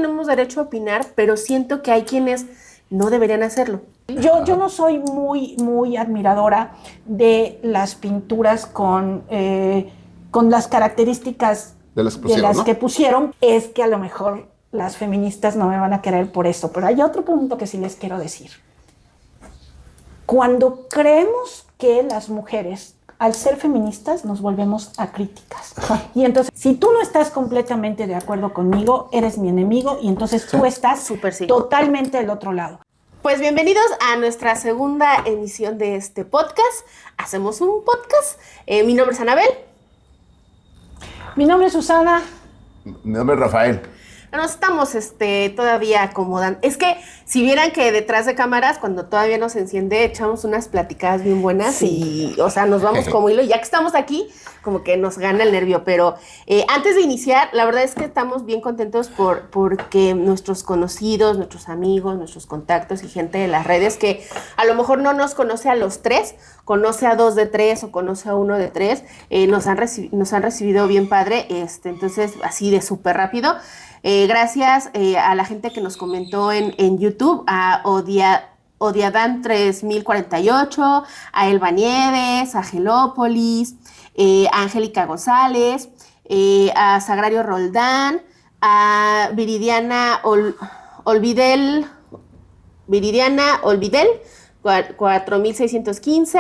tenemos derecho a opinar, pero siento que hay quienes no deberían hacerlo. Yo no soy muy admiradora de las pinturas con las características de las que pusieron. Es que a lo mejor las feministas no me van a querer por eso, pero hay otro punto que sí les quiero decir. Cuando creemos que las mujeres, al ser feministas, nos volvemos acríticas. Y entonces, si tú no estás completamente de acuerdo conmigo, eres mi enemigo y entonces tú estás totalmente del otro lado. Pues bienvenidos a nuestra segunda emisión de este podcast. Hacemos un podcast. Mi nombre es Anabel. Mi nombre es Susana. Mi nombre es Rafael. Nos estamos todavía acomodando. Es que si vieran que detrás de cámaras, cuando todavía nos enciende, echamos unas platicadas bien buenas y, o sea, nos vamos como hilo. Y ya que estamos aquí, como que nos gana el nervio. Pero antes de iniciar, la verdad es que estamos bien contentos porque nuestros conocidos, nuestros amigos, nuestros contactos y gente de las redes que a lo mejor no nos conoce a los tres, conoce a 2 de 3 o conoce a 1 de 3, nos han recibido bien padre. Entonces, así de súper rápido. Gracias a la gente que nos comentó en YouTube, a Odiadan 3048, a Elba Nieves, a Gelópolis, a Angélica González, a Sagrario Roldán, a Viridiana Olvidel 4615.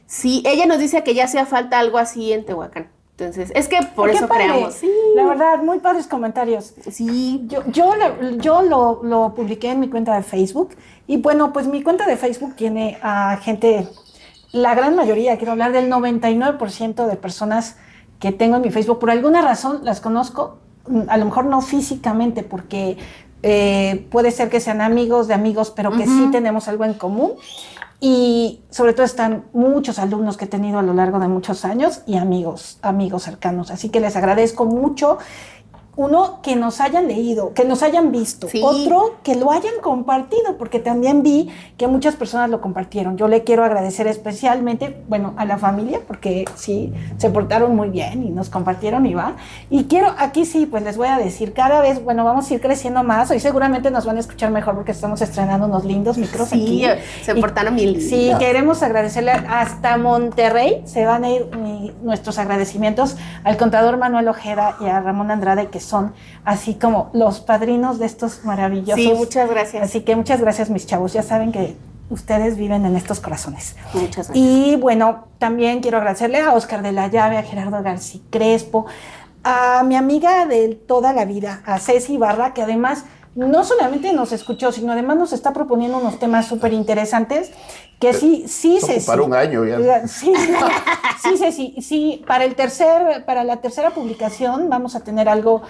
Sí, ella nos dice que ya hacía falta algo así en Tehuacán. Entonces, es que por eso creamos. Sí. La verdad, muy padres comentarios. Sí. Yo lo publiqué en mi cuenta de Facebook. Y bueno, pues mi cuenta de Facebook tiene a gente, la gran mayoría, quiero hablar del 99% de personas que tengo en mi Facebook. Por alguna razón las conozco, a lo mejor no físicamente, porque puede ser que sean amigos de amigos, pero que sí tenemos algo en común. Y sobre todo están muchos alumnos que he tenido a lo largo de muchos años y amigos cercanos. Así que les agradezco mucho. Uno, que nos hayan leído, que nos hayan visto. Sí. Otro, que lo hayan compartido, porque también vi que muchas personas lo compartieron. Yo le quiero agradecer especialmente, bueno, a la familia, porque sí, se portaron muy bien y nos compartieron y va. Y quiero, aquí sí, pues les voy a decir, cada vez, bueno, vamos a ir creciendo más. Hoy seguramente nos van a escuchar mejor porque estamos estrenando unos lindos micros aquí. Sí, se portaron bien lindos. Sí, queremos agradecerle hasta Monterrey. Se van a ir nuestros agradecimientos al contador Manuel Ojeda y a Ramón Andrade, que son así como los padrinos de estos maravillosos. Sí, muchas gracias. Así que muchas gracias, mis chavos. Ya saben que ustedes viven en estos corazones. Muchas gracias. Y bueno, también quiero agradecerle a Oscar de la Llave, a Gerardo García Crespo, a mi amiga de toda la vida, a Ceci Ibarra, que además no solamente nos escuchó, sino además nos está proponiendo unos temas súper interesantes que sí, Ceci. Para un año ya. Sí, Ceci, sí, para la tercera publicación vamos a tener algo,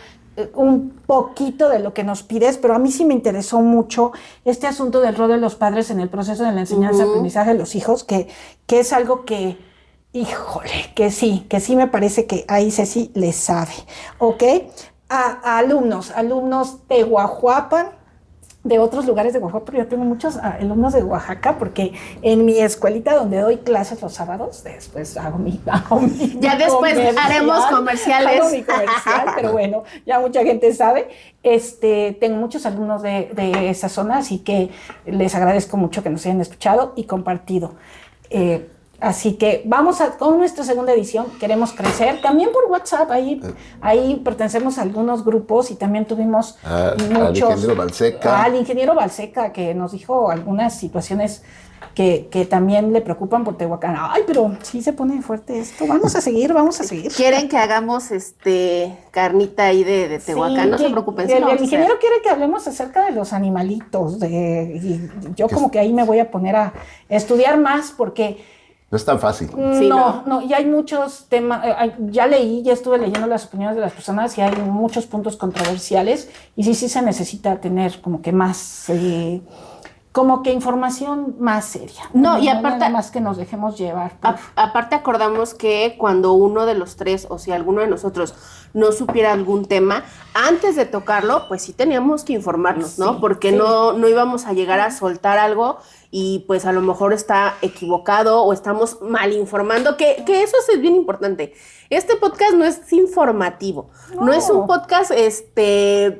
un poquito de lo que nos pides, pero a mí sí me interesó mucho este asunto del rol de los padres en el proceso de la enseñanza-aprendizaje de los hijos, que es algo que, híjole, que sí me parece que ahí Ceci le sabe, ¿ok? A alumnos de Guajuapan, de otros lugares de Oaxaca, pero yo tengo muchos alumnos de Oaxaca, porque en mi escuelita donde doy clases los sábados, después hago mi ya después haremos comerciales. Hago mi comercial, pero bueno, ya mucha gente sabe. Tengo muchos alumnos de esa zona, así que les agradezco mucho que nos hayan escuchado y compartido. Así que vamos con nuestra segunda edición, queremos crecer, también por WhatsApp, ahí pertenecemos a algunos grupos y también tuvimos muchos... Al ingeniero Balseca, que nos dijo algunas situaciones que también le preocupan por Tehuacán. Ay, pero sí se pone fuerte esto, vamos a seguir. ¿Quieren que hagamos carnita ahí de Tehuacán? Sí, no se preocupen. El ingeniero quiere que hablemos acerca de los animalitos, y yo como que ahí me voy a poner a estudiar más porque... No es tan fácil. No, y hay muchos temas, ya estuve leyendo las opiniones de las personas y hay muchos puntos controversiales y sí se necesita tener como que más, como que información más seria. No, y aparte... Nada más que nos dejemos llevar. Aparte acordamos que cuando uno de los tres, o si alguno de nosotros no supiera algún tema, antes de tocarlo, pues sí teníamos que informarnos, ¿no? Porque no íbamos a llegar a soltar algo y pues a lo mejor está equivocado o estamos mal informando, que eso es bien importante. Este podcast no es informativo, no es un podcast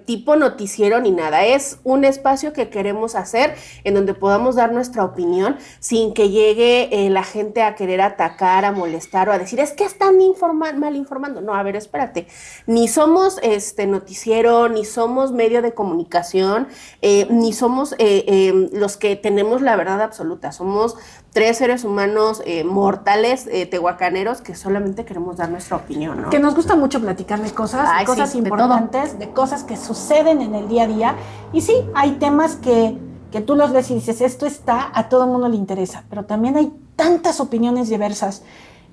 tipo noticiero ni nada, es un espacio que queremos hacer en donde podamos dar nuestra opinión sin que llegue la gente a querer atacar, a molestar o a decir, es que están mal informando. No, a ver, espérate, ni somos noticiero, ni somos medio de comunicación, ni somos los que tenemos la verdad absoluta, somos 3 seres humanos mortales, tehuacaneros, que solamente queremos dar nuestra opinión, ¿no? Que nos gusta mucho platicar de cosas, cosas importantes, de cosas que suceden en el día a día. Y sí, hay temas que tú los ves y dices, esto a todo mundo le interesa, pero también hay tantas opiniones diversas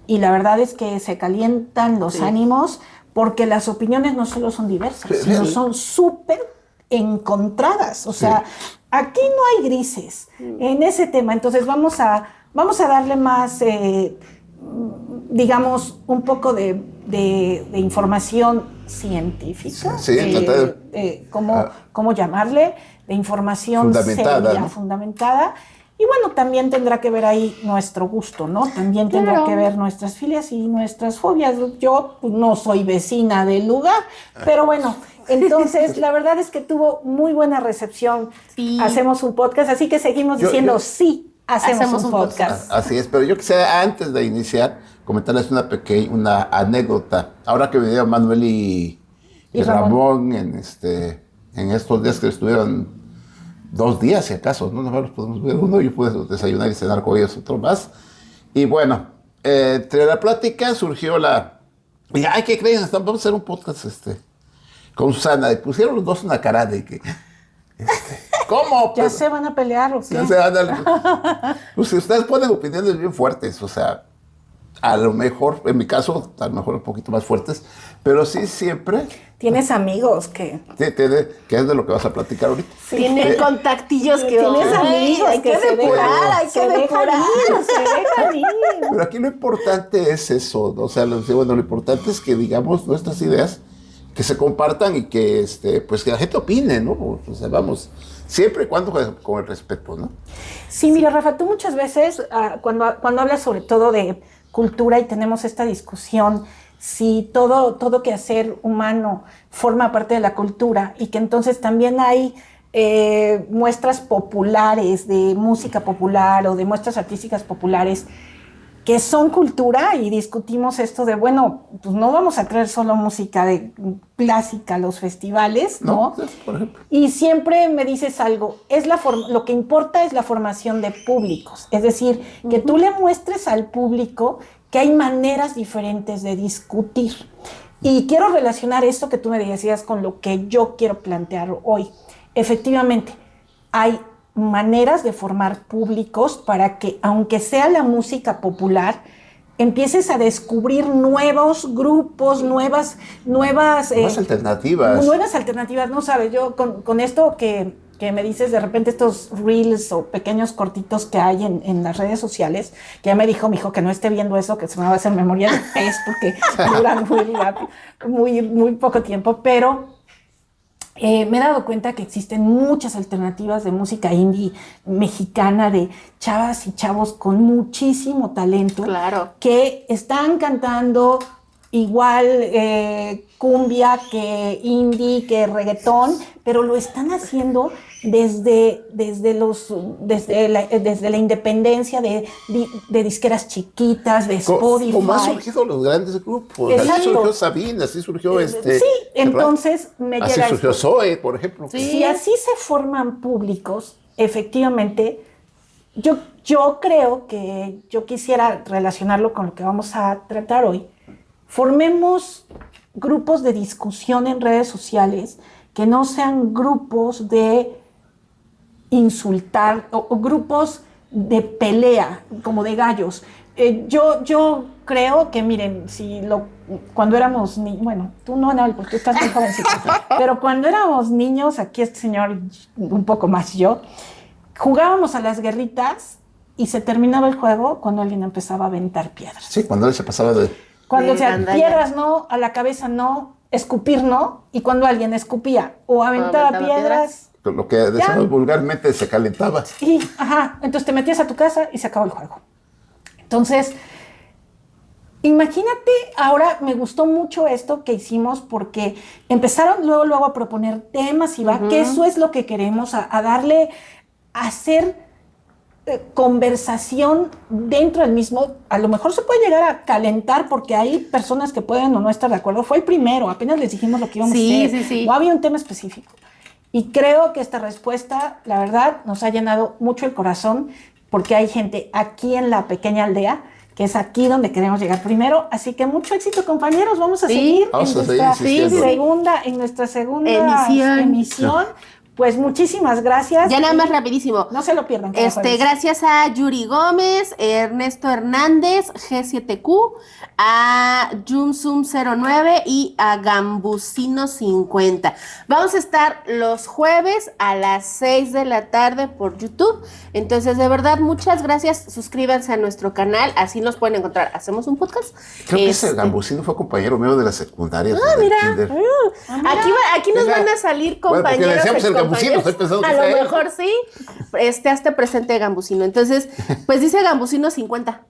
y la verdad es que se calientan los ánimos porque las opiniones no solo son diversas, sino son súper encontradas. O sea, aquí no hay grises en ese tema. Entonces vamos a darle más, digamos, un poco de información científica. ¿Cómo llamarle? De información fundamentada. Y bueno, también tendrá que ver ahí nuestro gusto, ¿no? También tendrá que ver nuestras filias y nuestras fobias. Yo no soy vecina del lugar, pero bueno, entonces la verdad es que tuvo muy buena recepción. Sí. Hacemos un podcast, así que seguimos diciendo sí, hacemos un podcast. Así es, pero yo quisiera antes de iniciar comentarles una anécdota. Ahora que vinieron Manuel y Ramón en estos días que estuvieron 2 días, si acaso, ¿no? Nosotros podemos ver uno, yo pude desayunar y cenar con ellos, otro más. Y bueno, entre la plática surgió dije, ay, ¿qué creen? Vamos a hacer un podcast con Susana. Y pusieron los dos una cara de que, ¿cómo? ¿Ya se van a pelear o qué? Pues si ustedes ponen opiniones bien fuertes, o sea, a lo mejor, en mi caso, a lo mejor un poquito más fuertes, pero sí siempre... Tienes amigos que... que es de lo que vas a platicar ahorita. Sí. Tiene contactillos que... Tienes amigos hay que depurar, hay que depurar. Se dejan ir. Pero aquí lo importante es eso, ¿no? O sea, lo importante es que digamos nuestras ideas, que se compartan y que, pues que la gente opine, ¿no? O sea, vamos, siempre y cuando con el respeto, ¿no? Sí, mira, Rafa, tú muchas veces, cuando hablas sobre todo de cultura y tenemos esta discusión, si todo quehacer humano forma parte de la cultura y que entonces también hay muestras populares de música popular o de muestras artísticas populares que son cultura y discutimos esto de, bueno, pues no vamos a traer solo música clásica a los festivales, ¿no? Por ejemplo. Y siempre me dices algo, lo que importa es la formación de públicos, es decir, que tú le muestres al público que hay maneras diferentes de discutir. Y quiero relacionar esto que tú me decías con lo que yo quiero plantear hoy. Efectivamente, hay maneras de formar públicos para que, aunque sea la música popular, empieces a descubrir nuevos grupos, nuevas alternativas. Nuevas alternativas, no sabes, yo con esto que me dices de repente estos reels o pequeños cortitos que hay en las redes sociales, que ya me dijo mi hijo que no esté viendo eso, que se me va a hacer memoria de pez porque duran muy rápido, muy poco tiempo, pero me he dado cuenta que existen muchas alternativas de música indie mexicana, de chavas y chavos con muchísimo talento, claro, que están cantando igual cumbia que indie, que reggaetón, pero lo están haciendo desde la independencia de disqueras chiquitas, de Spotify. Como han surgido los grandes grupos. Exacto. Así surgió Sabina, así surgió Sí, entonces me llega así surgió Zoe, por ejemplo. Sí. Si así se forman públicos, efectivamente, yo creo que yo quisiera relacionarlo con lo que vamos a tratar hoy. Formemos grupos de discusión en redes sociales que no sean grupos de insultar o grupos de pelea, como de gallos. Yo creo que, miren, cuando éramos niños, bueno, tú no, Anabel, porque tú estás muy jovencito, pero cuando éramos niños, aquí este señor, un poco más yo, jugábamos a las guerritas y se terminaba el juego cuando alguien empezaba a aventar piedras. Sí, cuando él se pasaba de... Cuando, o sea, piedras no, a la cabeza no, escupir no, y cuando alguien escupía o aventaba piedras... Lo que decíamos vulgarmente se calentaba. Entonces te metías a tu casa y se acabó el juego. Entonces, Imagínate, ahora me gustó mucho esto que hicimos porque empezaron luego a proponer temas y que eso es lo que queremos, a darle, a hacer conversación dentro del mismo. A lo mejor se puede llegar a calentar porque hay personas que pueden o no estar de acuerdo. Fue el primero, apenas les dijimos lo que íbamos a hacer. Sí. No había un tema específico. Y creo que esta respuesta, la verdad, nos ha llenado mucho el corazón porque hay gente aquí en la pequeña aldea que es aquí donde queremos llegar primero. Así que mucho éxito, compañeros. Vamos a seguir en nuestra segunda emisión. Pues muchísimas gracias. Ya nada más rapidísimo. No se lo pierdan. Gracias a Yuri Gómez, Ernesto Hernández, G7Q, a Jumsum09 y a Gambusino50. Vamos a estar los jueves a las 6 de la tarde por YouTube. Entonces, de verdad, muchas gracias. Suscríbanse a nuestro canal, así nos pueden encontrar. ¿Hacemos un podcast? Creo que ese Gambusino fue compañero mío de la secundaria. Mira. Aquí nos van a salir compañeros. Porque decíamos el Gambusino, estoy pensando que a lo mejor sí. Hazte presente Gambusino. Entonces, pues dice Gambusino 50.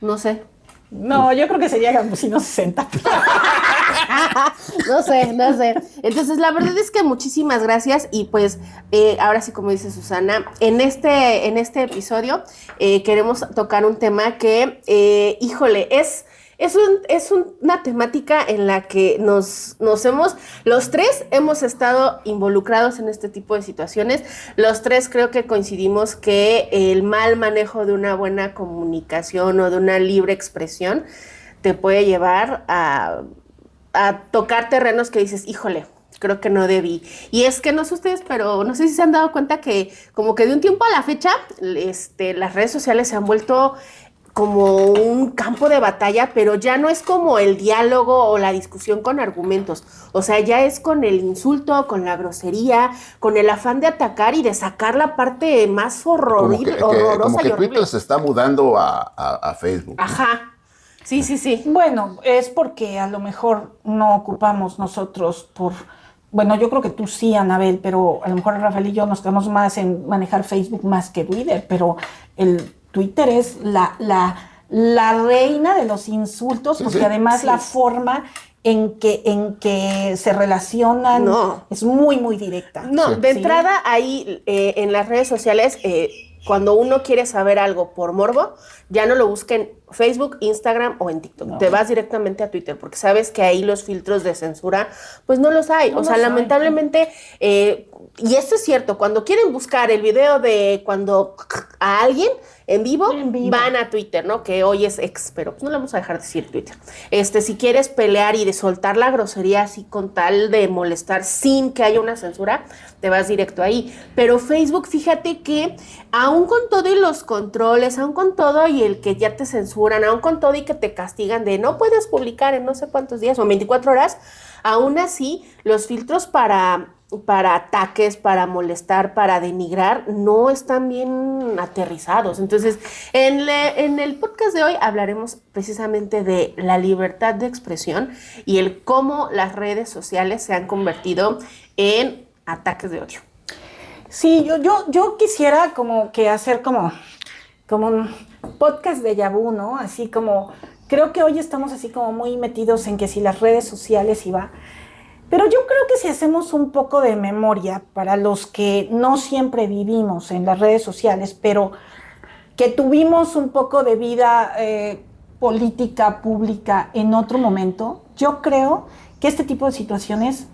No sé. No, yo creo que sería Gambusino 60. No sé. Entonces, la verdad es que muchísimas gracias. Y pues, ahora sí, como dice Susana, en este episodio queremos tocar un tema que, híjole, es una temática en la que los tres hemos estado involucrados en este tipo de situaciones. Los tres creo que coincidimos que el mal manejo de una buena comunicación o de una libre expresión te puede llevar a tocar terrenos que dices, híjole, creo que no debí. Y es que no sé ustedes, pero no sé si se han dado cuenta que como que de un tiempo a la fecha, las redes sociales se han vuelto como un campo de batalla, pero ya no es como el diálogo o la discusión con argumentos. O sea, ya es con el insulto, con la grosería, con el afán de atacar y de sacar la parte más horrorosa como que y horrible. Twitter se está mudando a Facebook. Ajá. Sí. Bueno, es porque a lo mejor no ocupamos nosotros bueno, yo creo que tú sí, Anabel, pero a lo mejor Rafael y yo nos quedamos más en manejar Facebook más que Twitter, pero el Twitter es la reina de los insultos, porque además la forma en que se relacionan es muy, muy directa. De entrada ahí en las redes sociales, cuando uno quiere saber algo por morbo, ya no lo busca en Facebook, Instagram o en TikTok. No. Te vas directamente a Twitter porque sabes que ahí los filtros de censura pues no los hay. O sea, lamentablemente, y esto es cierto, cuando quieren buscar el video de cuando a alguien en vivo, van a Twitter, ¿no? Que hoy es ex, pero pues no le vamos a dejar decir Twitter. Si quieres pelear y de soltar la grosería así con tal de molestar sin que haya una censura, te vas directo ahí. Pero Facebook, fíjate que aún con todo y los controles, aún con todo y el que ya te censuran, aún con todo y que te castigan de no puedes publicar en no sé cuántos días o en 24 horas, aún así los filtros para ataques, para molestar, para denigrar, no están bien aterrizados. Entonces, en el podcast de hoy hablaremos precisamente de la libertad de expresión y el cómo las redes sociales se han convertido en ataques de odio. Sí, yo quisiera como que hacer como un podcast de Yabú, ¿no? Así como, creo que hoy estamos así como muy metidos en que si las redes sociales iba. Pero yo creo que si hacemos un poco de memoria para los que no siempre vivimos en las redes sociales, pero que tuvimos un poco de vida política, pública en otro momento, yo creo que este tipo de situaciones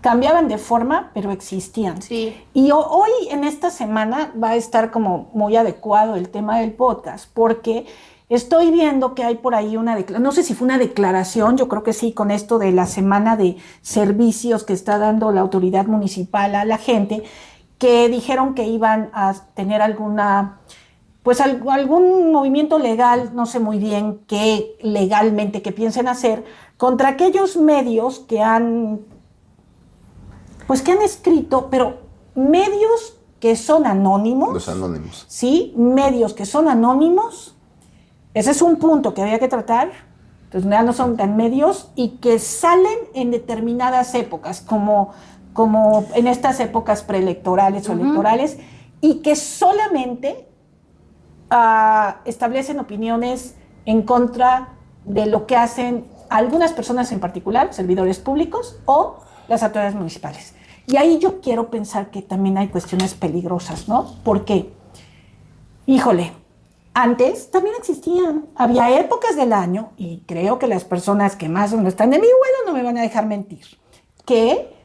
cambiaban de forma, pero existían. Sí. Y hoy, en esta semana, va a estar como muy adecuado el tema del podcast, porque estoy viendo que hay por ahí no sé si fue una declaración, yo creo que sí, con esto de la semana de servicios que está dando la autoridad municipal a la gente, que dijeron que iban a tener algún movimiento legal, no sé muy bien qué legalmente que piensen hacer, contra aquellos medios que han escrito, pero medios que son anónimos. Los anónimos. Sí, medios que son anónimos. Ese es un punto que había que tratar. Entonces ya no son tan medios y que salen en determinadas épocas, como en estas épocas preelectorales o electorales, y que solamente establecen opiniones en contra de lo que hacen algunas personas en particular, servidores públicos o las autoridades municipales. Y ahí yo quiero pensar que también hay cuestiones peligrosas, ¿no? Porque, híjole, antes también existían, había épocas del año, y creo que las personas que más o menos están de mi vuelo no me van a dejar mentir, que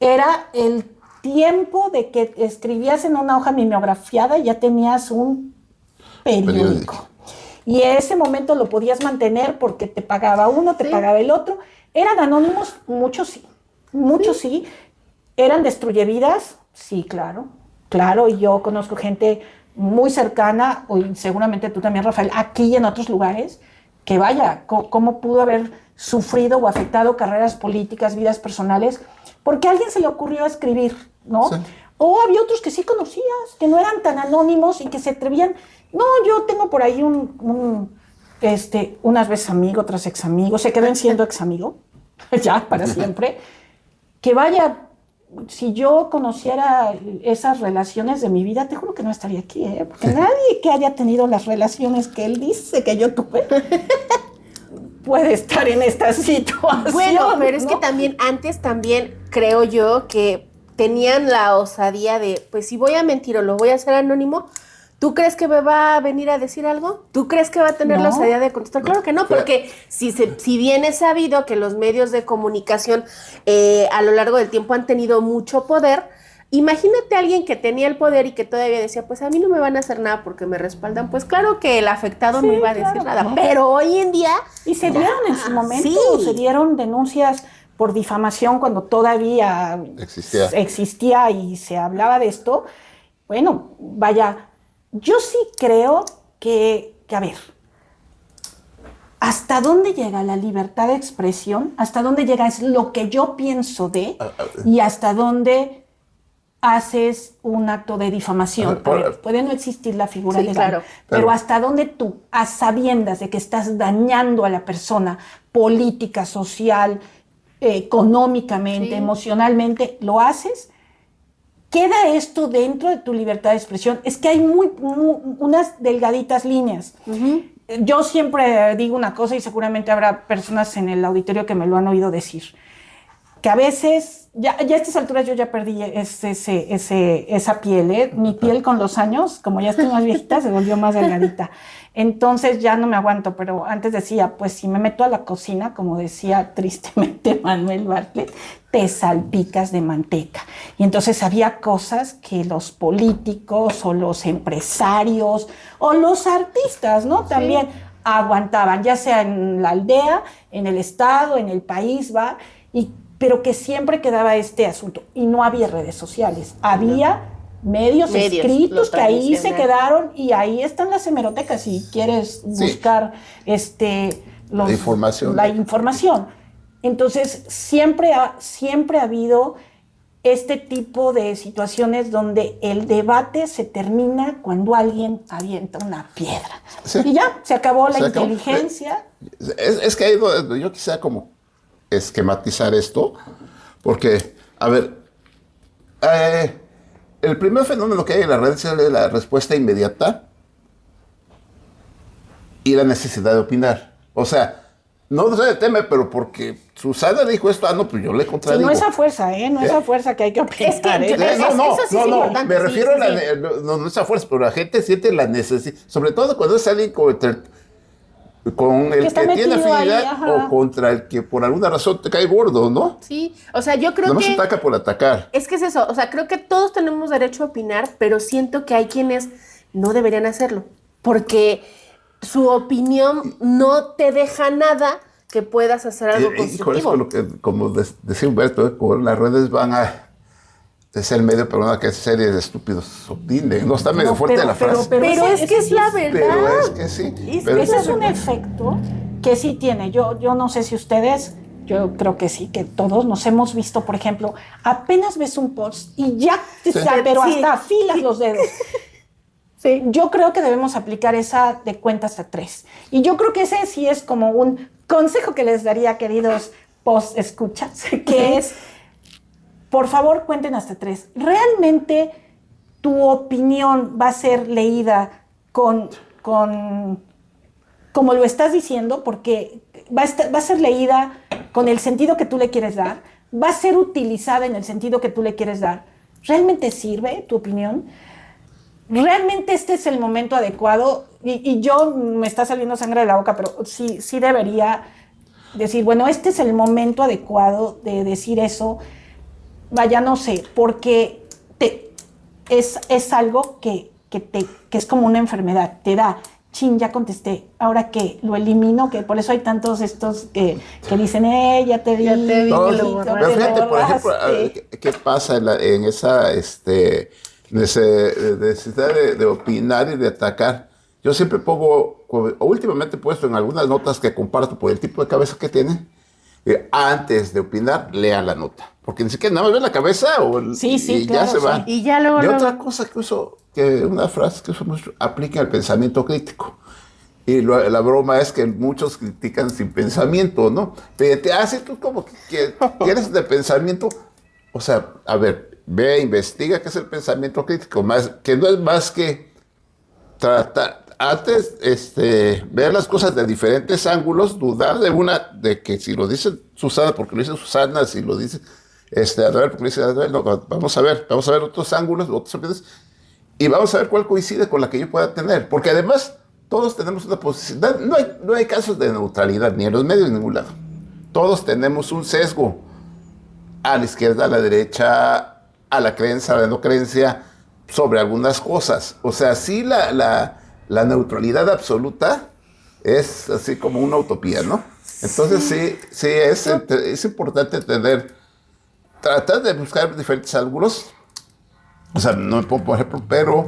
era el tiempo de que escribías en una hoja mimeografiada y ya tenías un periódico. Y ese momento lo podías mantener porque te pagaba uno, te pagaba el otro. Eran anónimos, muchos sí. ¿Eran destruyevidas? Sí, claro. Claro, y yo conozco gente muy cercana, y seguramente tú también, Rafael, aquí y en otros lugares, que vaya, cómo pudo haber sufrido o afectado carreras políticas, vidas personales, porque a alguien se le ocurrió escribir, ¿no? Sí. O había otros que sí conocías, que no eran tan anónimos y que se atrevían. No, yo tengo por ahí unas veces amigo, otras ex amigo, se quedan siendo ex amigo, ya, para siempre, que vaya, si yo conociera esas relaciones de mi vida, te juro que no estaría aquí, porque nadie que haya tenido las relaciones que él dice que yo tuve puede estar en esta situación. Bueno, pero es que antes creo yo que tenían la osadía de, pues si voy a mentir o lo voy a hacer anónimo, ¿tú crees que me va a venir a decir algo? ¿Tú crees que va a tener la osadía de contestar? Claro que no, porque si bien es sabido que los medios de comunicación a lo largo del tiempo han tenido mucho poder, imagínate a alguien que tenía el poder y que todavía decía, pues a mí no me van a hacer nada porque me respaldan. Pues claro que el afectado no iba a decir nada, pero hoy en día... Y se dieron en su momento, se dieron denuncias por difamación cuando todavía existía y se hablaba de esto. Bueno, vaya, yo sí creo que a ver, ¿hasta dónde llega la libertad de expresión? ¿Hasta dónde llega es lo que yo pienso de? Y hasta dónde haces un acto de difamación. Puede no existir la figura legal, claro, pero hasta dónde tú, a sabiendas de que estás dañando a la persona política, social, económicamente, emocionalmente, lo haces. ¿Queda esto dentro de tu libertad de expresión? Es que hay unas delgaditas líneas. Yo siempre digo una cosa y seguramente habrá personas en el auditorio que me lo han oído decir, que a veces, ya a estas alturas yo ya perdí esa piel, mi piel con los años, como ya estoy más viejita, se volvió más delgadita. Entonces ya no me aguanto, pero antes decía, pues si me meto a la cocina, como decía tristemente Manuel Bartlett, te salpicas de manteca. Y entonces había cosas que los políticos o los empresarios o los artistas, ¿no? También aguantaban, ya sea en la aldea, en el estado, en el país, pero que siempre quedaba este asunto. Y no había redes sociales, había medios escritos que ahí se quedaron y ahí están las hemerotecas si quieres buscar la información. Entonces, siempre ha habido este tipo de situaciones donde el debate se termina cuando alguien avienta una piedra. Y ya, se acabó la inteligencia. Es que ahí yo quisiera como esquematizar esto, porque, a ver, el primer fenómeno que hay en las redes es la respuesta inmediata y la necesidad de opinar. O sea, no se teme, pero porque Susana dijo esto, no, pues yo le contradigo. Sí, no esa fuerza, no esa fuerza que hay que opinar. Es que no, me refiero a no esa fuerza, pero la gente siente la necesidad, sobre todo cuando es alguien con el que tiene afinidad o contra el que por alguna razón te cae gordo, ¿no? Sí, o sea, yo creo que... No se ataca por atacar. Es que es eso, o sea, creo que todos tenemos derecho a opinar, pero siento que hay quienes no deberían hacerlo, porque su opinión no te deja nada que puedas hacer algo constructivo. Con eso, como decía Humberto, con las redes van a... Es el medio, pero no que serie de estúpidos opinen. No está medio fuerte la frase. Pero es que es la verdad. Pero es que sí. Ese es un efecto que sí tiene. Yo no sé si ustedes, yo creo que sí, que todos nos hemos visto, por ejemplo, apenas ves un post y ya, pero hasta afilas los dedos. Sí. Yo creo que debemos aplicar esa de cuenta hasta 3. Y yo creo que ese sí es como un consejo que les daría, queridos post-escuchas, que es... Por favor, cuenten hasta 3. ¿Realmente tu opinión va a ser leída con como lo estás diciendo, porque va a ser leída con el sentido que tú le quieres dar, va a ser utilizada en el sentido que tú le quieres dar. ¿Realmente sirve tu opinión? ¿Realmente este es el momento adecuado? Y yo me está saliendo sangre de la boca, pero sí debería decir, bueno, este es el momento adecuado de decir eso. Vaya, no sé, porque es algo que es como una enfermedad, te da, chin, ya contesté, ahora que lo elimino, que por eso hay tantos estos que dicen, ya te vi. Pero fíjate, por ejemplo, ¿qué pasa en esa necesidad de opinar y de atacar? Yo siempre pongo, últimamente he puesto en algunas notas que comparto por el tipo de cabeza que tienen, antes de opinar, lea la nota. Porque ni siquiera nada más ve la cabeza y claro, ya se va. Y ya luego. Y otra cosa que uso, una frase que uso mucho, aplica el pensamiento crítico. Y la broma es que muchos critican sin pensamiento, ¿no? Pero si tú como que tienes de pensamiento, o sea, a ver, ve, investiga qué es el pensamiento crítico, que no es más que tratar, antes, ver las cosas de diferentes ángulos, dudar de que si lo dice Susana, porque lo dice Susana, si lo dice, Adabel, porque lo dice Adabel, no, vamos a ver otros ángulos, otras opiniones, y vamos a ver cuál coincide con la que yo pueda tener, porque además todos tenemos una posición, no hay casos de neutralidad, ni en los medios ni en ningún lado, todos tenemos un sesgo, a la izquierda, a la derecha, a la creencia, a la no creencia, sobre algunas cosas, o sea, sí la neutralidad absoluta es así como una utopía, ¿no? Entonces sí es importante tratar de buscar diferentes ángulos. O sea, no me puedo, por ejemplo, pero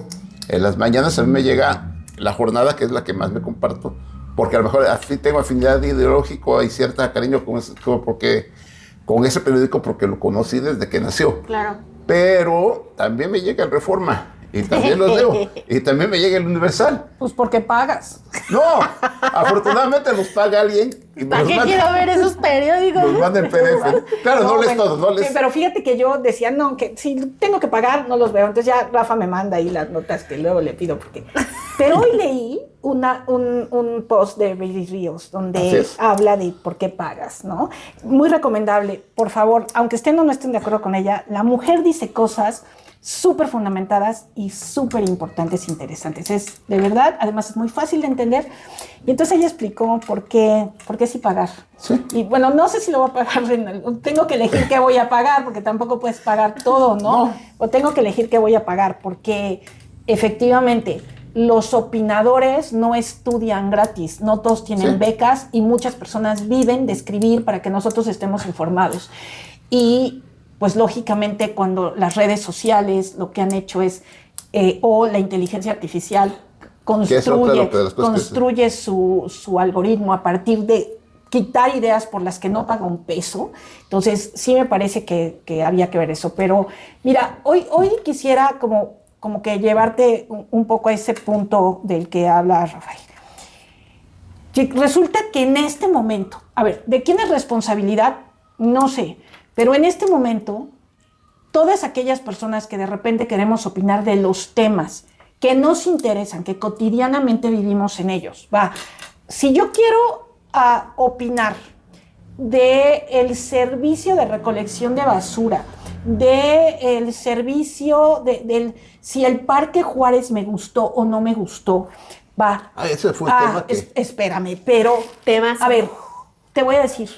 en las mañanas a mí me llega La Jornada, que es la que más me comparto, porque a lo mejor tengo afinidad ideológica y cierto cariño con ese periódico porque lo conocí desde que nació. Claro. Pero también me llega el Reforma. Y también los leo. Y también me llega el Universal. Pues porque pagas. No, afortunadamente los paga alguien. Y ¿Para qué quiero ver esos periódicos? Los manda en PDF. Claro, no lees todos, no lees. Pero fíjate que yo decía, no, que si tengo que pagar, no los veo. Entonces ya Rafa me manda ahí las notas que luego le pido. Pero hoy leí un post de Baby Ríos donde habla de por qué pagas, ¿no? Muy recomendable. Por favor, aunque estén o no estén de acuerdo con ella, la mujer dice cosas súper fundamentadas y súper importantes e interesantes. Es de verdad, además es muy fácil de entender. Y entonces ella explicó por qué sí pagar. Sí. Y bueno, no sé si lo voy a pagar, tengo que elegir qué voy a pagar, porque tampoco puedes pagar todo, ¿no? O tengo que elegir qué voy a pagar, porque efectivamente los opinadores no estudian gratis, no todos tienen becas y muchas personas viven de escribir para que nosotros estemos informados. Y pues lógicamente cuando las redes sociales do que han hecho es, o la inteligencia artificial construye su algoritmo a partir de quitar ideas por las que no paga un peso. Entonces sí me parece que había que ver eso. Pero mira, hoy quisiera como que llevarte un poco a ese punto del que habla Rafael. Resulta que en este momento, a ver, ¿de quién es responsabilidad? No sé. Pero en este momento, todas aquellas personas que de repente queremos opinar de los temas que nos interesan, que cotidianamente vivimos en ellos, si yo quiero opinar del servicio de recolección de basura, del servicio, si el Parque Juárez me gustó o no me gustó, ese fue el tema que... Espérame, pero, a ver, te voy a decir...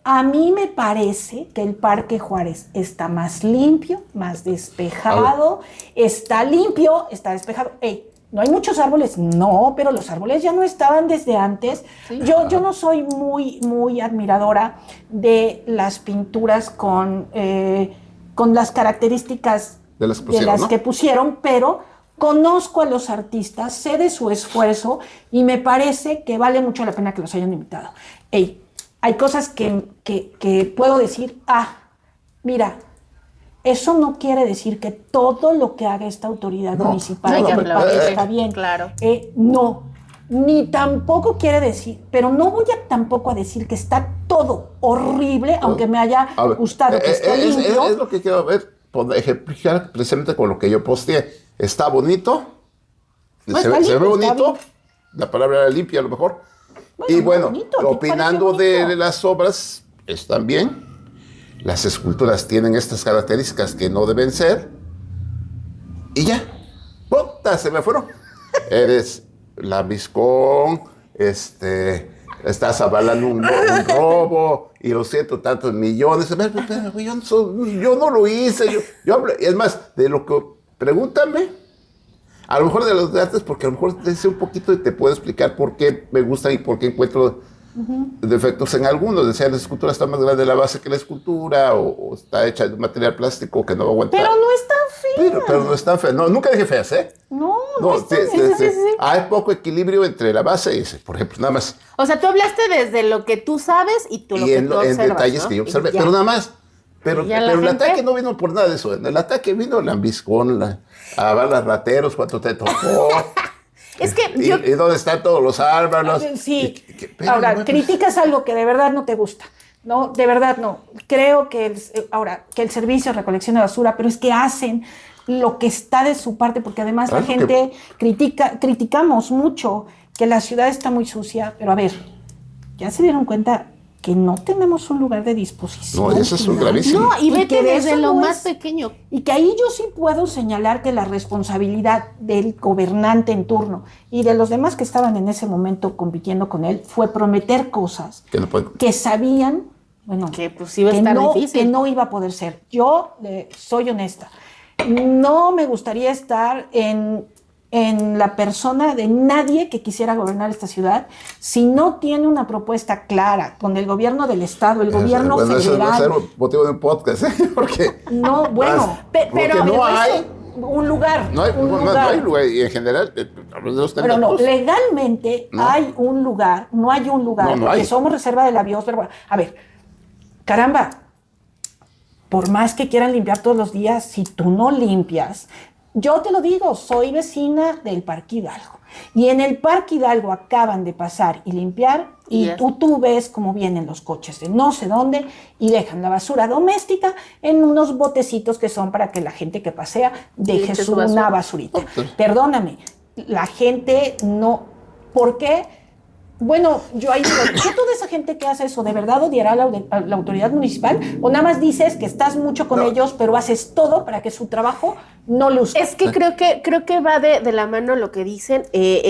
A mí me parece que el Parque Juárez está más limpio, más despejado, está limpio, está despejado. ¿No hay muchos árboles? No, pero los árboles ya no estaban desde antes. Sí. Yo no soy muy admiradora de las pinturas con las características de las que pusieron, pero conozco a los artistas, sé de su esfuerzo y me parece que vale mucho la pena que los hayan invitado. Hay cosas que puedo decir, mira, eso no quiere decir que todo lo que haga esta autoridad municipal me parezca bien. Claro. No, ni tampoco quiere decir, pero no voy tampoco a decir que está todo horrible, aunque me haya gustado que esté limpio. Es lo que quiero ver, ejemplificar precisamente con lo que yo posteé. Está bonito, se ve bonito, la palabra era limpia a lo mejor, Y bueno, bonito, ¿te opinando parece bonito? de las obras, están bien. Las esculturas tienen estas características que no deben ser. Y ya. ¡Puta! Se me fueron. Eres lambiscón, estás avalando un robo y los ciento tantos millones. Pero, yo no lo hice. Yo hablo, es más, de lo que pregúntame, a lo mejor de los de artes, porque a lo mejor te sé un poquito y te puedo explicar por qué me gustan y por qué encuentro defectos en algunos. Decía, la escultura está más grande de la base que la escultura, o está hecha de un material plástico que no va a aguantar. Pero no es tan fea. Pero no es tan fea. No, nunca dije feas, ¿eh? No es tan fea. Hay poco equilibrio entre la base y ese, por ejemplo, nada más. O sea, tú hablaste desde lo que tú sabes y tú lo Y que en, tú en observas, detalles ¿no? que yo observé, Y ya. pero nada más. Pero Y ya la el gente- ataque no vino por nada de eso. En el ataque vino lambiscón, a balas rateros, cuánto te tocó. Es que y, yo... y dónde están todos los árboles. Sí. Pero, Ahora, bueno, criticas algo que de verdad no te gusta. No, de verdad no. Creo que el servicio de recolección de basura, pero es que hacen lo que está de su parte, porque además Claro la gente criticamos mucho que la ciudad está muy sucia, pero a ver, ya se dieron cuenta que no tenemos un lugar de disposición. No, eso es un final. gravísimo. No, y Y vete que de desde eso lo no más es- pequeño. Y que ahí yo sí puedo señalar que la responsabilidad del gobernante en turno y de los demás que estaban en ese momento compitiendo con él fue prometer cosas Que no pueden- que sabían, bueno, Que pues iba a estar difícil. que no iba a poder ser. Yo soy honesta. No me gustaría estar en la persona de nadie que quisiera gobernar esta ciudad si no tiene una propuesta clara con el gobierno del estado, el gobierno bueno, eso va a ser federal. motivo de un podcast, ¿eh? Porque No, bueno, porque pero- no hay, un lugar. no hay, un no lugar. hay lugar. Y en general, hablando de los Pero no, talentos, legalmente No. hay un lugar, no hay un lugar, No, no porque hay. somos reserva de la biosfera. Bueno, a ver, caramba, por más que quieran limpiar todos los días, si tú no limpias, yo te lo digo, soy vecina del Parque Hidalgo. Y en el Parque Hidalgo acaban de pasar y limpiar, y Yes. tú ves cómo vienen los coches de no sé dónde y dejan la basura doméstica en unos botecitos que son para que la gente que pasea deje eche su una basura. basurita. Perdóname, la gente no... ¿Por qué? Bueno, yo ahí digo, ¿qué toda esa gente que hace eso de verdad odiará a la autoridad municipal? ¿O nada más dices que estás mucho con No. ellos, pero haces todo para que su trabajo no luzca? Es que creo que va de la mano lo que dicen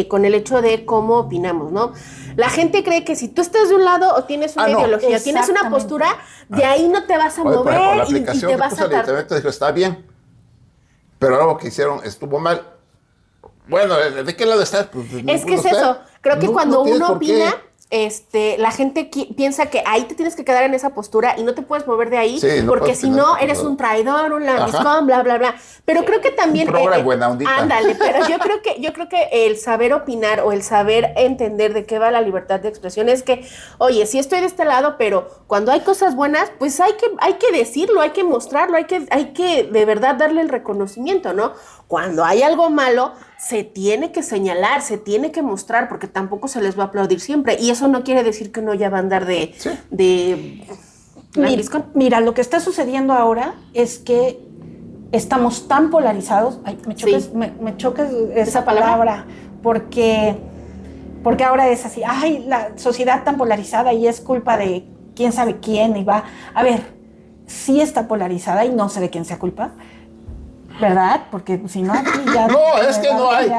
con el hecho de cómo opinamos, ¿no? La gente cree que si tú estás de un lado o tienes una no. ideología, tienes una Exactamente. postura, de ahí no te vas a oye, por ejemplo, la mover y aplicación te que vas puso a el tardar. ayuntamiento dijo, está bien, pero algo que hicieron estuvo mal. Bueno, ¿de qué lado está? Pues, de Es que ninguno es está. eso. Creo que No- cuando no tienes uno por qué. opina, la gente piensa que ahí te tienes que quedar en esa postura y no te puedes mover de ahí, Sí, no porque puedes si tener no esa eres postura. un traidor, un Ajá. lambiscón, bla, bla, bla. Pero creo que también... Un programa buena ondita. Ándale, pero yo creo que el saber opinar o el saber entender de qué va la libertad de expresión es que, oye, sí estoy de este lado, pero cuando hay cosas buenas, pues hay que decirlo, hay que mostrarlo, hay que de verdad darle el reconocimiento, ¿no? Cuando hay algo malo, se tiene que señalar, se tiene que mostrar, porque tampoco se les va a aplaudir siempre. Y eso no quiere decir que uno ya va a andar de lambiscón. Mira, lo que está sucediendo ahora es que estamos tan polarizados. Ay, me choca, Sí. me choca esa ¿Esa palabra? palabra, porque ahora es así. Ay, la sociedad tan polarizada y es culpa de quién sabe quién. Y va, a ver, sí está polarizada y no sé de quién sea culpa, ¿verdad? Porque si no, aquí ya... No, es que no hay.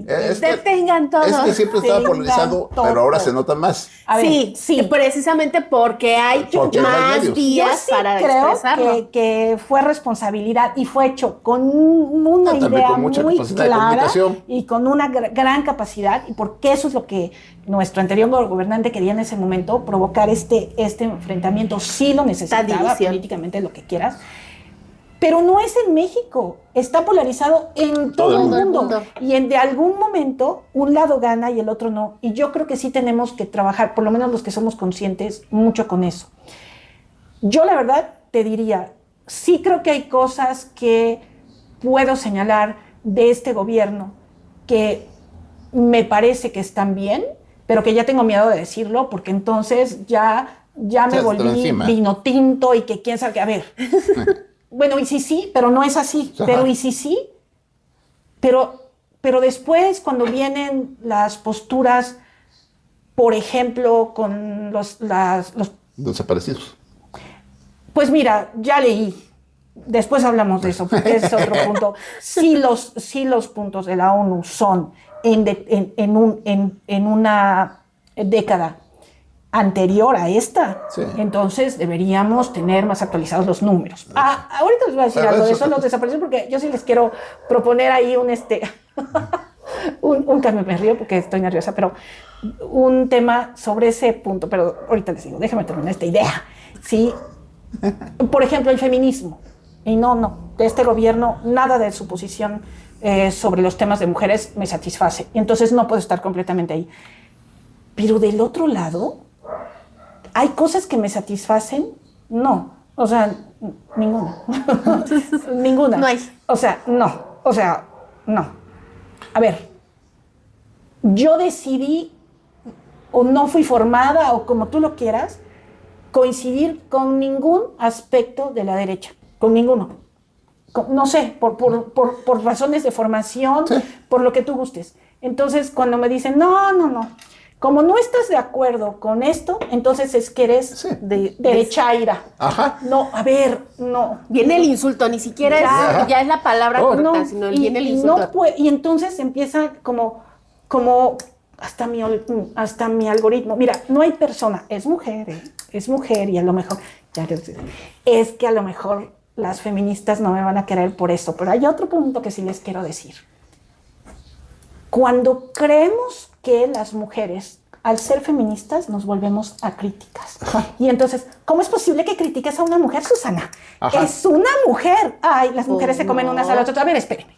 Es que- Detengan todo. Es que siempre estaba Tengan polarizado, todo. pero ahora se nota más. A ver, sí, precisamente porque hay Porque hay más más medios. Yo días sí para creo expresarlo. que fue responsabilidad y fue hecho con una También idea con mucha muy capacidad de clara comunicación. y con una gran capacidad, y porque eso es lo que nuestro anterior gobernante quería en ese momento, provocar este enfrentamiento. Sí lo necesitaba, división. políticamente, lo que quieras. Pero no es en México, está polarizado en todo el mundo. Y de algún momento un lado gana y el otro no. Y yo creo que sí tenemos que trabajar, por lo menos los que somos conscientes, mucho con eso. Yo la verdad te diría, sí creo que hay cosas que puedo señalar de este gobierno que me parece que están bien, pero que ya tengo miedo de decirlo, porque entonces ya me Se te va volví encima. vino tinto y que quién sabe qué. A ver, bueno, y sí, pero no es así. Ajá. Pero y sí, pero después cuando vienen las posturas por ejemplo, con los Desaparecidos. Pues mira, ya leí. Después hablamos de eso, porque es otro punto. Sí los puntos de la ONU son en una década anterior a esta, Sí. Entonces deberíamos tener más actualizados los números. Ahorita les voy a decir algo de eso, los desaparecidos, porque yo sí les quiero proponer ahí un cambio. Me río porque estoy nerviosa, pero un tema sobre ese punto. Pero ahorita les digo, déjame terminar esta idea. Sí, por ejemplo, el feminismo. Y no, de este gobierno, nada de su posición sobre los temas de mujeres me satisface. Y entonces no puedo estar completamente ahí. Pero del otro lado, ¿hay cosas que me satisfacen? No. O sea, ninguna. Ninguna. No hay. O sea, no. A ver, yo decidí, o no fui formada, o como tú lo quieras, coincidir con ningún aspecto de la derecha. Con ninguno. No sé, por razones de formación, sí, por lo que tú gustes. Entonces, cuando me dicen, no, como no estás de acuerdo con esto, entonces es que eres sí, de derechaira. Ajá. No, a ver, no. Viene el insulto, ni siquiera ya es la palabra correcta, sino viene el insulto. Y entonces empieza como hasta mi algoritmo. Mira, no hay persona, es mujer y a lo mejor, es que a lo mejor las feministas no me van a querer por eso, pero hay otro punto que sí les quiero decir. Cuando creemos que las mujeres, al ser feministas, nos volvemos acríticas. Y entonces, ¿cómo es posible que critiques a una mujer, Susana? Ajá. Es una mujer. Ay, las mujeres se comen unas a las otras. A ver, espérenme.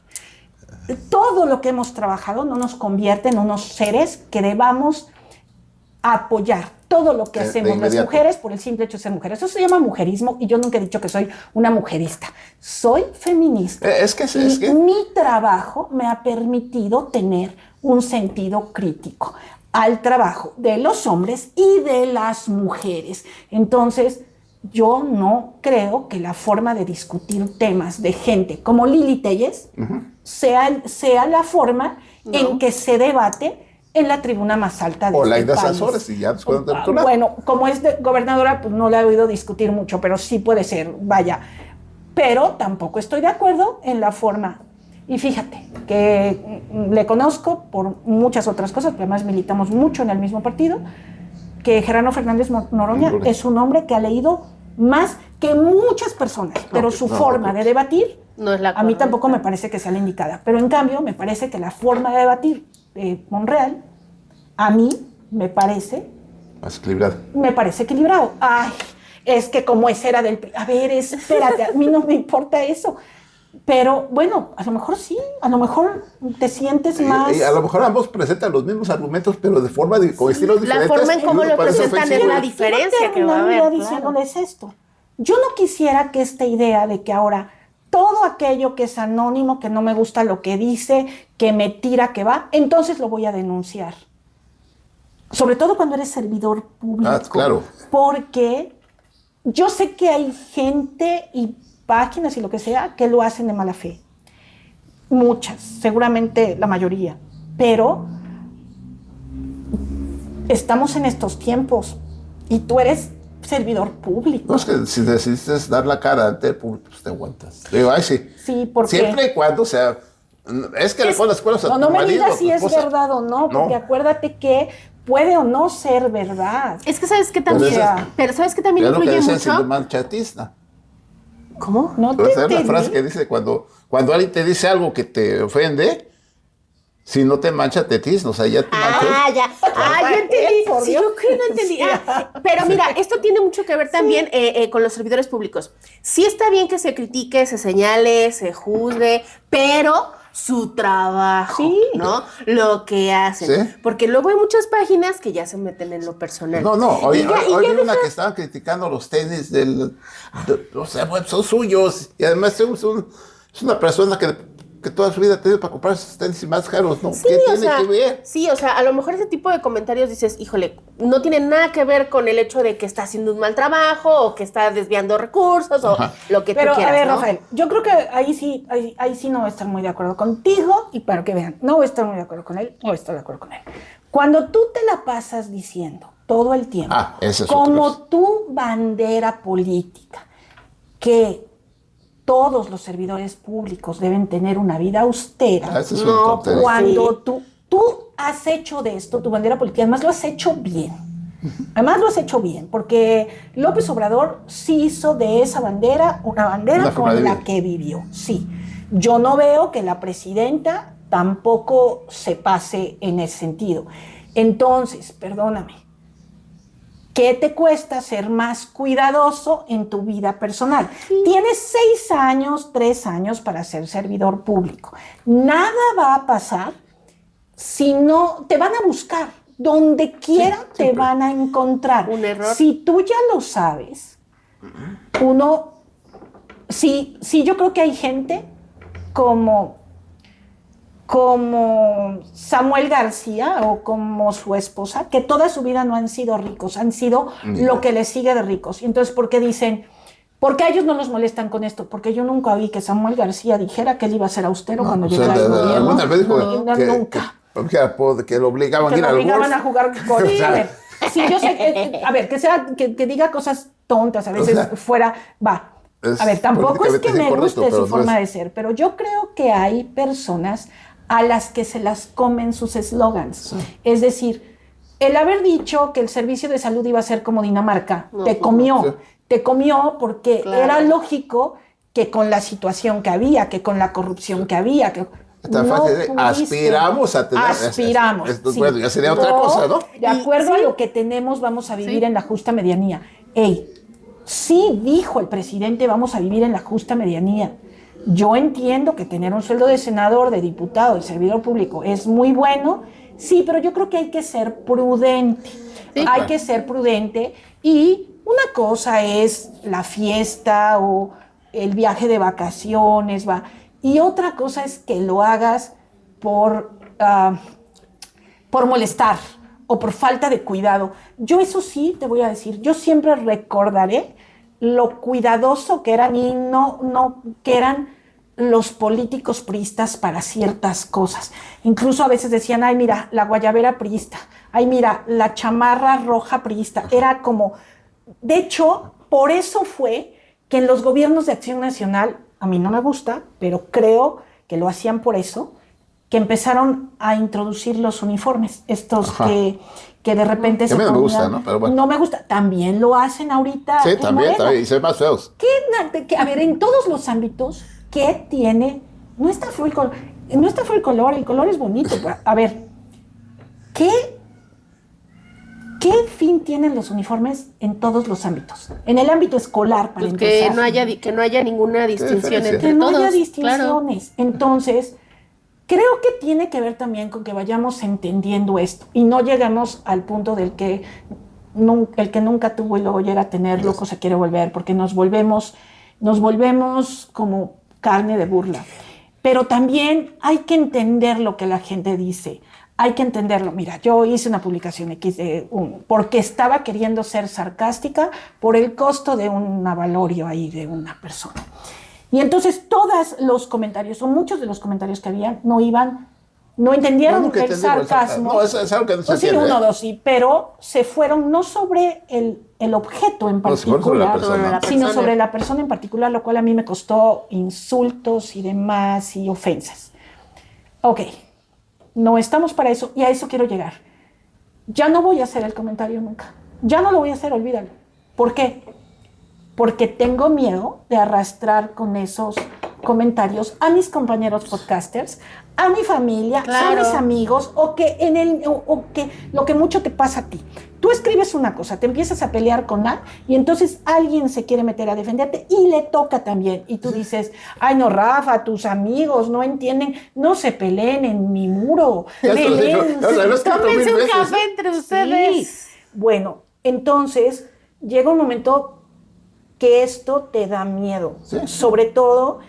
Todo lo que hemos trabajado no nos convierte en unos seres que debamos apoyar. Todo lo que hacemos las mujeres por el simple hecho de ser mujeres. Eso se llama mujerismo y yo nunca he dicho que soy una mujerista. Soy feminista. Es que mi trabajo me ha permitido tener un sentido crítico al trabajo de los hombres y de las mujeres. Entonces, yo no creo que la forma de discutir temas de gente como Lili Téllez sea la forma en que se debate en la tribuna más alta de o este la país. Sanzores, y ya después de Bueno, como es gobernadora, pues no la he oído discutir mucho, pero sí puede ser, vaya. Pero tampoco estoy de acuerdo en la forma. Y fíjate que le conozco por muchas otras cosas, pero además militamos mucho en el mismo partido, que Gerardo Fernández Noroña es un hombre que ha leído más que muchas personas, pero su forma de debatir no es la a mí tampoco me parece que sea la indicada. Pero en cambio, me parece que la forma de debatir de Monreal, a mí me parece... más equilibrado. Me parece equilibrado. Ay, es que como ese era del... A ver, espérate, a mí no me importa eso. Pero bueno, a lo mejor sí, a lo mejor te sientes más... Y a lo mejor ambos presentan los mismos argumentos, pero de forma con estilos diferentes. La forma en cómo lo presentan es la diferencia que va a haber. Diciéndoles esto. Yo no quisiera que esta idea de que ahora todo aquello que es anónimo, que no me gusta lo que dice, que me tira, que va, entonces lo voy a denunciar. Sobre todo cuando eres servidor público. Ah, claro. Porque yo sé que hay gente y páginas y lo que sea que lo hacen de mala fe. Muchas, seguramente la mayoría. Pero estamos en estos tiempos y tú eres servidor público. No, es que si decidiste dar la cara ante el público, pues te aguantas. Digo, ay, sí. Sí, porque... Siempre y cuando sea... Es que con las escuelas a no tu me marido, digas si tu es esposa. verdad o no, porque acuérdate que puede o no ser verdad. Es que sabes que también... Pero sabes que también Es lo que influye dicen mucho... sin manchatista. ¿Cómo? No te Es la entendí. frase que dice cuando alguien te dice algo que te ofende, si no te mancha, te tizna. O sea, ya te manchó. Ya. Yo entendí. Por Sí, Dios. yo creo que no entendí. Pero mira, esto tiene mucho que ver también con los servidores públicos. Sí está bien que se critique, se señale, se juzgue, pero su trabajo, Sí. ¿no? Lo que hacen. Sí. Porque luego hay muchas páginas que ya se meten en lo personal. No, hoy Y ya vi una que estaban criticando los tenis o sea, bueno, son suyos. Y además es una persona que toda su vida ha tenido para comprar esos tenis más caros, ¿no? Sí, ¿Qué o tiene sea, que ver? sí, o sea, a lo mejor ese tipo de comentarios dices, híjole, no tiene nada que ver con el hecho de que está haciendo un mal trabajo o que está desviando recursos o lo que Pero tú quieras, a ver, ¿no? Rafael, yo creo que ahí sí no voy a estar muy de acuerdo contigo y para que vean, no voy a estar muy de acuerdo con él, no voy a estar de acuerdo con él. Cuando tú te la pasas diciendo todo el tiempo, esa es como tu bandera política, que todos los servidores públicos deben tener una vida austera, Ese es un tontería. cuando tú has hecho de esto tu bandera política, además lo has hecho bien. Además lo has hecho bien, porque López Obrador sí hizo de esa bandera una bandera con la que vivió. Sí, yo no veo que la presidenta tampoco se pase en ese sentido. Entonces, perdóname, ¿qué te cuesta ser más cuidadoso en tu vida personal? Sí. Tienes 6 años, 3 años para ser servidor público. Nada va a pasar si no te van a buscar. Donde quiera te van a encontrar. Un error. Si tú ya lo sabes, sí, yo creo que hay gente como Samuel García o como su esposa, que toda su vida no han sido ricos, han sido lo que les sigue de ricos. Y entonces, ¿por qué dicen? Porque a ellos no los molestan con esto, porque yo nunca vi que Samuel García dijera que él iba a ser austero cuando llegara al gobierno. Alguna vez dijo nunca. Que lo obligaban a ir al golf. Que lo obligaban a jugar con él. A ver, sí, yo sé que diga cosas tontas, a veces fuera, va. A ver, tampoco es que me guste su forma de ser, pero yo creo que hay personas a las que se las comen sus eslogans. Sí. Es decir, el haber dicho que el servicio de salud iba a ser como Dinamarca, te comió porque era lógico que con la situación que había, que con la corrupción que había, que aspiramos a tener. Aspiramos. Sí. Bueno, ya sería otra cosa, ¿no? De acuerdo a lo que tenemos, vamos a vivir en la justa medianía. Sí dijo el presidente, vamos a vivir en la justa medianía. Yo entiendo que tener un sueldo de senador, de diputado, de servidor público es muy bueno, sí, pero yo creo que hay que ser prudente. Sí, hay que ser prudente y una cosa es la fiesta o el viaje de vacaciones, y otra cosa es que lo hagas por molestar o por falta de cuidado. Yo eso sí te voy a decir, yo siempre recordaré lo cuidadoso que eran y no que eran los políticos priistas para ciertas cosas. Incluso a veces decían, ay, mira, la guayabera priista, ay, mira, la chamarra roja priista. Era como, de hecho, por eso fue que en los gobiernos de Acción Nacional, a mí no me gusta, pero creo que lo hacían por eso, que empezaron a introducir los uniformes, estos que de repente se ponían. A mí no me gusta, ¿no? Pero bueno. No me gusta. También lo hacen ahorita. Sí, también, y se ven más feos. A ver, en todos los ámbitos, ¿qué tiene? No está feo el color es bonito. Pero, a ver, ¿qué fin tienen los uniformes en todos los ámbitos? En el ámbito escolar, para empezar. Que no haya ninguna distinción entre que no todos. Haya distinciones. Claro. Entonces, creo que tiene que ver también con que vayamos entendiendo esto y no llegamos al punto del que el que nunca tuvo y luego llega a tener, loco se quiere volver, porque nos volvemos como carne de burla. Pero también hay que entender lo que la gente dice. Hay que entenderlo. Mira, yo hice una publicación porque estaba queriendo ser sarcástica por el costo de un avalorio ahí de una persona. Y entonces todos los comentarios, o muchos de los comentarios que había, no entendieron el sarcasmo. No, es algo que no se entiende. Sí, uno, dos, sí, pero se fueron no sobre el objeto en particular, sino sobre la persona en particular, lo cual a mí me costó insultos y demás y ofensas. Ok, no estamos para eso y a eso quiero llegar. Ya no voy a hacer el comentario nunca. Ya no lo voy a hacer, olvídalo. ¿Por qué? Porque tengo miedo de arrastrar con esos comentarios a mis compañeros podcasters, a mi familia, claro, a mis amigos, o que lo que mucho te pasa a ti. Tú escribes una cosa, te empiezas a pelear con A, y entonces alguien se quiere meter a defenderte y le toca también. Y tú dices, ay no, Rafa, tus amigos no entienden, no se peleen en mi muro. Tómense un café entre ustedes. Sí. Bueno, entonces llega un momento que esto te da miedo. ¿Sí? Sobre todo,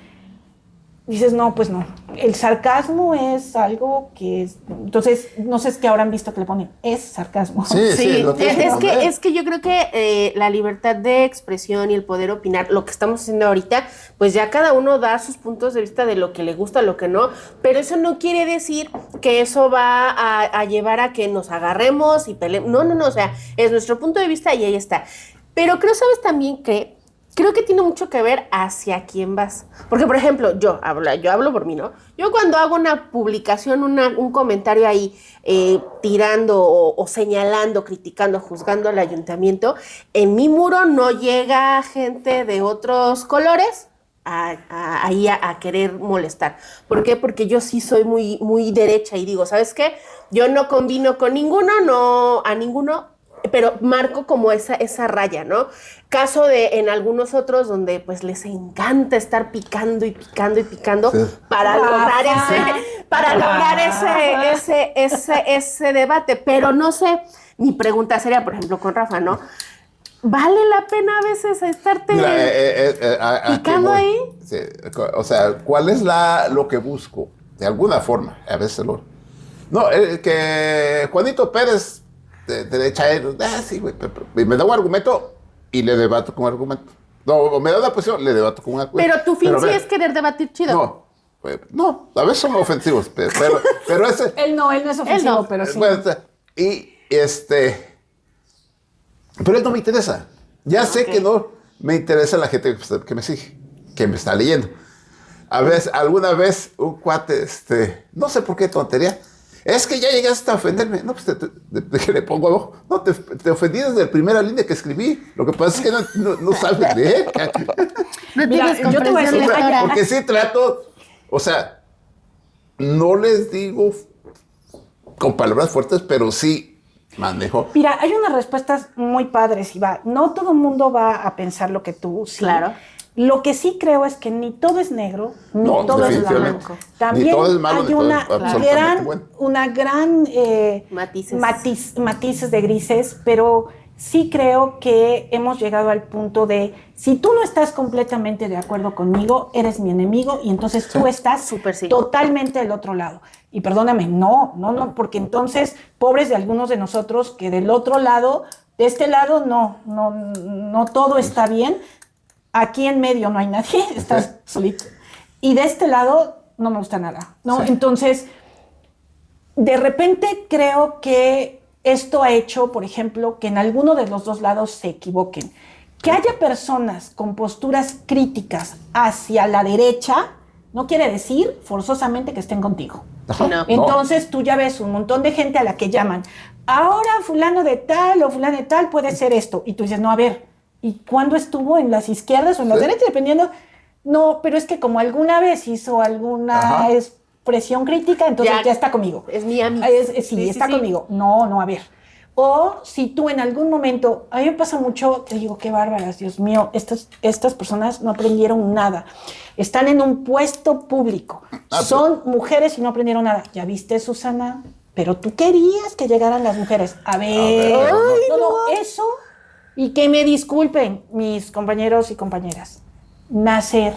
dices, no, pues no. el sarcasmo es algo que es, entonces, no sé, es que ahora han visto que le ponen, es sarcasmo. Sí, es que yo creo que la libertad de expresión y el poder opinar, lo que estamos haciendo ahorita, pues ya cada uno da sus puntos de vista de lo que le gusta, lo que no, pero eso no quiere decir que eso va a llevar a que nos agarremos y peleemos. No, o sea, es nuestro punto de vista y ahí está. Pero ¿sabes también que creo que tiene mucho que ver hacia quién vas? Porque, por ejemplo, yo hablo por mí, ¿no? Yo cuando hago una publicación, un comentario ahí tirando o señalando, criticando, juzgando al ayuntamiento, en mi muro no llega gente de otros colores ahí a querer molestar. ¿Por qué? Porque yo sí soy muy, muy derecha y digo, ¿sabes qué? Yo no combino con ninguno, a ninguno, pero marco como esa raya, ¿no? Caso de en algunos otros donde pues les encanta estar picando y picando y picando sí. para lograr ese debate. Pero no sé, mi pregunta sería, por ejemplo, con Rafa, ¿no? ¿Vale la pena a veces estarte picando ahí? Sí. O sea, ¿cuál es lo que busco? De alguna forma, a veces No, que Juanito Pérez derecha, sí, güey, me da un argumento y le debato con un argumento. No, me da una posición, le debato con un argumento. Pero tu fin sí es querer debatir chido. No, a veces son ofensivos, pero ese... Él no es ofensivo, pero sí. Pero él no me interesa. Ya sé que no me interesa la gente que me sigue, que me está leyendo. Alguna vez un cuate, no sé por qué tontería, es que ya llegaste a ofenderme. No, pues te le pongo abajo. No, te ofendí desde la primera línea que escribí. Lo que pasa es que no sabes leer. No tienes yo te voy a decir, porque sí trato, o sea, no les digo con palabras fuertes, pero sí manejo. Mira, hay unas respuestas muy padres, Iva. No todo el mundo va a pensar lo que tú. Sí. Claro. Lo que sí creo es que ni todo es negro, ni todo es blanco. También todo es malo, hay una gran matices de grises, pero sí creo que hemos llegado al punto de, si tú no estás completamente de acuerdo conmigo, eres mi enemigo y entonces tú estás totalmente del otro lado. Y perdóname, no, porque entonces, pobres de algunos de nosotros que del otro lado, de este lado no todo está bien. Aquí en medio no hay nadie, estás solito. Y de este lado no me gusta nada, ¿no? Sí. Entonces, de repente creo que esto ha hecho, por ejemplo, que en alguno de los dos lados se equivoquen. Que haya personas con posturas críticas hacia la derecha no quiere decir forzosamente que estén contigo. No. Entonces tú ya ves un montón de gente a la que llaman, ahora fulano de tal o fulano de tal puede ser esto. Y tú dices, no, a ver, ¿y cuándo estuvo en las izquierdas o en las derechas? Dependiendo. No, pero es que como alguna vez hizo alguna expresión crítica, entonces ya está conmigo. Es mi amigo. Sí, está conmigo. No, a ver. O si tú en algún momento, a mí me pasa mucho, te digo, qué bárbaras, Dios mío, estas personas no aprendieron nada. Están en un puesto público. Son mujeres y no aprendieron nada. ¿Ya viste, Susana? Pero tú querías que llegaran las mujeres. A ver. No, eso... Y que me disculpen mis compañeros y compañeras, nacer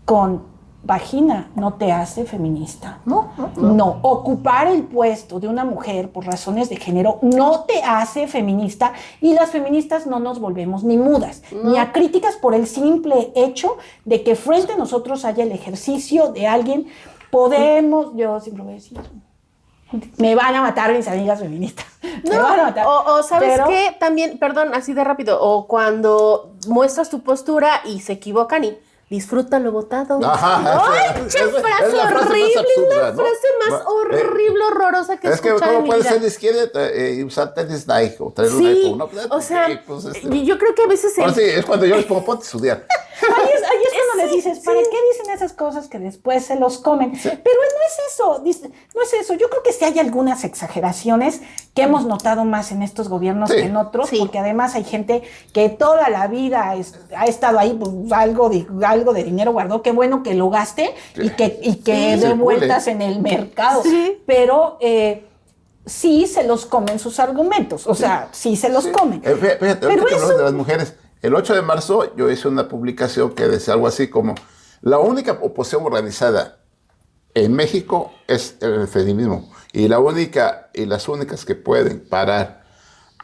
con vagina no te hace feminista. No, ocupar el puesto de una mujer por razones de género no te hace feminista y las feministas no nos volvemos ni mudas, ni a críticas por el simple hecho de que frente a nosotros haya el ejercicio de alguien. Yo siempre voy a decir... Me van a matar mis amigas feministas. Me van a matar. O ¿sabes qué? También, perdón, así de rápido. O cuando muestras tu postura y se equivocan y disfrutan lo votado. ¡Ay, qué frase horrible! La frase más horrible, horrorosa que he escuchado en mi vida. Es que ¿cómo puedes ser de izquierda y usar tenis Nike o traer un iPhone? ¿No? O sea, yo creo que a veces... Sí, es cuando yo les pongo ponte a estudiar. Ahí es cuando les dices, ¿para qué dicen esas cosas que después se los comen? Sí. Pero no es eso. Yo creo que sí hay algunas exageraciones que hemos notado más en estos gobiernos que en otros, porque además hay gente que toda la vida ha estado ahí, pues, algo de dinero guardó, qué bueno que lo gaste y que dé vueltas en el mercado. Sí. Pero sí se los comen sus argumentos, o sea, sí se los comen. Fíjate, pero que hablamos de las mujeres. El 8 de marzo yo hice una publicación que decía algo así como la única oposición organizada en México es el feminismo. Y las únicas que pueden parar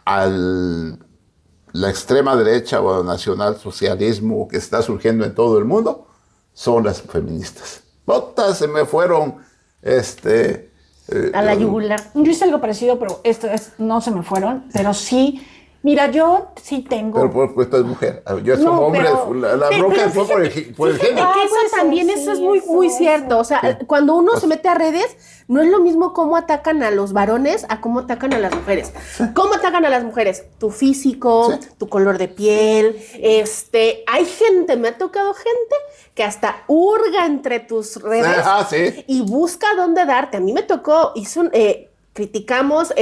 la extrema derecha o el nacionalsocialismo que está surgiendo en todo el mundo son las feministas. Botas se me fueron a la yugular. Yo hice algo parecido, pero no se me fueron, pero sí. Mira, yo sí tengo... Pero pues tú eres mujer. Yo soy hombre. La bronca fue por el género. Eso es muy cierto. O sea, cuando uno se mete a redes, no es lo mismo cómo atacan a los varones a cómo atacan a las mujeres. ¿Cómo atacan a las mujeres? Tu físico, tu color de piel. Hay gente, me ha tocado gente que hasta hurga entre tus redes y busca dónde darte. A mí me tocó, criticamos,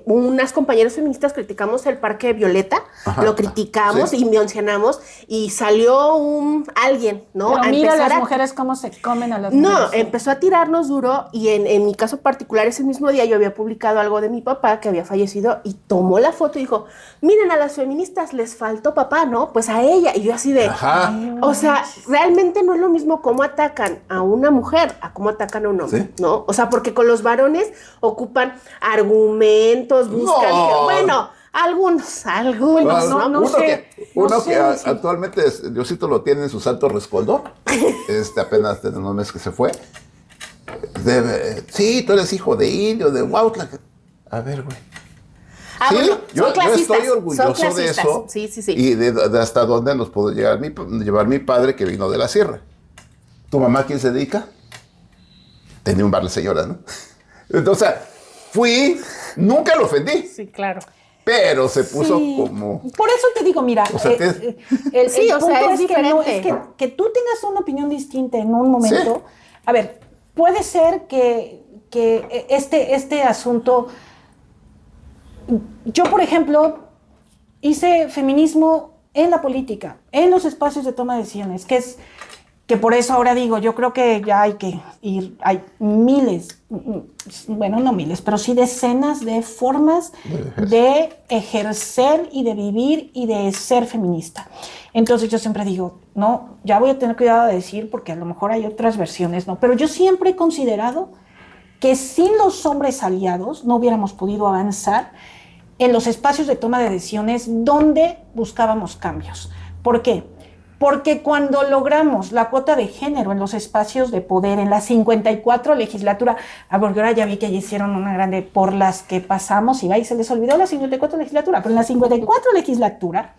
unas compañeras feministas criticamos el Parque Violeta, lo criticamos y mencionamos, y salió alguien, ¿no? Pero mira las mujeres cómo se comen a las mujeres. No, empezó a tirarnos duro, y en mi caso particular, ese mismo día yo había publicado algo de mi papá que había fallecido, y tomó la foto y dijo, miren, a las feministas les faltó papá, ¿no? Pues a ella. Y yo así de, o sea, realmente no es lo mismo cómo atacan a una mujer a cómo atacan a un hombre, ¿no? O sea, porque con los varones ocupan argumentos, buscan, bueno, algunos, uno que actualmente Diosito lo tiene en su santo rescoldo, apenas tenemos unos meses que se fue. Sí, tú eres hijo de indio, de Huautla. A ver, güey. Bueno, yo estoy orgulloso de eso. Sí. Y de hasta dónde nos pudo llevar mi padre, que vino de la sierra. ¿Tu mamá a quién se dedica? Tenía un bar de señoras, ¿no? Entonces, nunca lo ofendí. Sí, claro. Pero se puso como... Por eso te digo, mira, es diferente. Que tú tengas una opinión distinta en un momento. A ver, puede ser que este asunto... Yo, por ejemplo, hice feminismo en la política, en los espacios de toma de decisiones, que por eso ahora digo, yo creo que ya hay que ir, hay miles, bueno, no miles, pero sí decenas de formas de ejercer y de vivir y de ser feminista. Entonces yo siempre digo, no, ya voy a tener cuidado de decir, porque a lo mejor hay otras versiones, ¿no? Pero yo siempre he considerado que sin los hombres aliados no hubiéramos podido avanzar en los espacios de toma de decisiones donde buscábamos cambios. ¿Por qué? Porque cuando logramos la cuota de género en los espacios de poder, en la 54 legislatura, porque ahora ya vi que ya hicieron una grande por las que pasamos, y se les olvidó la 54 legislatura, pero en la 54 legislatura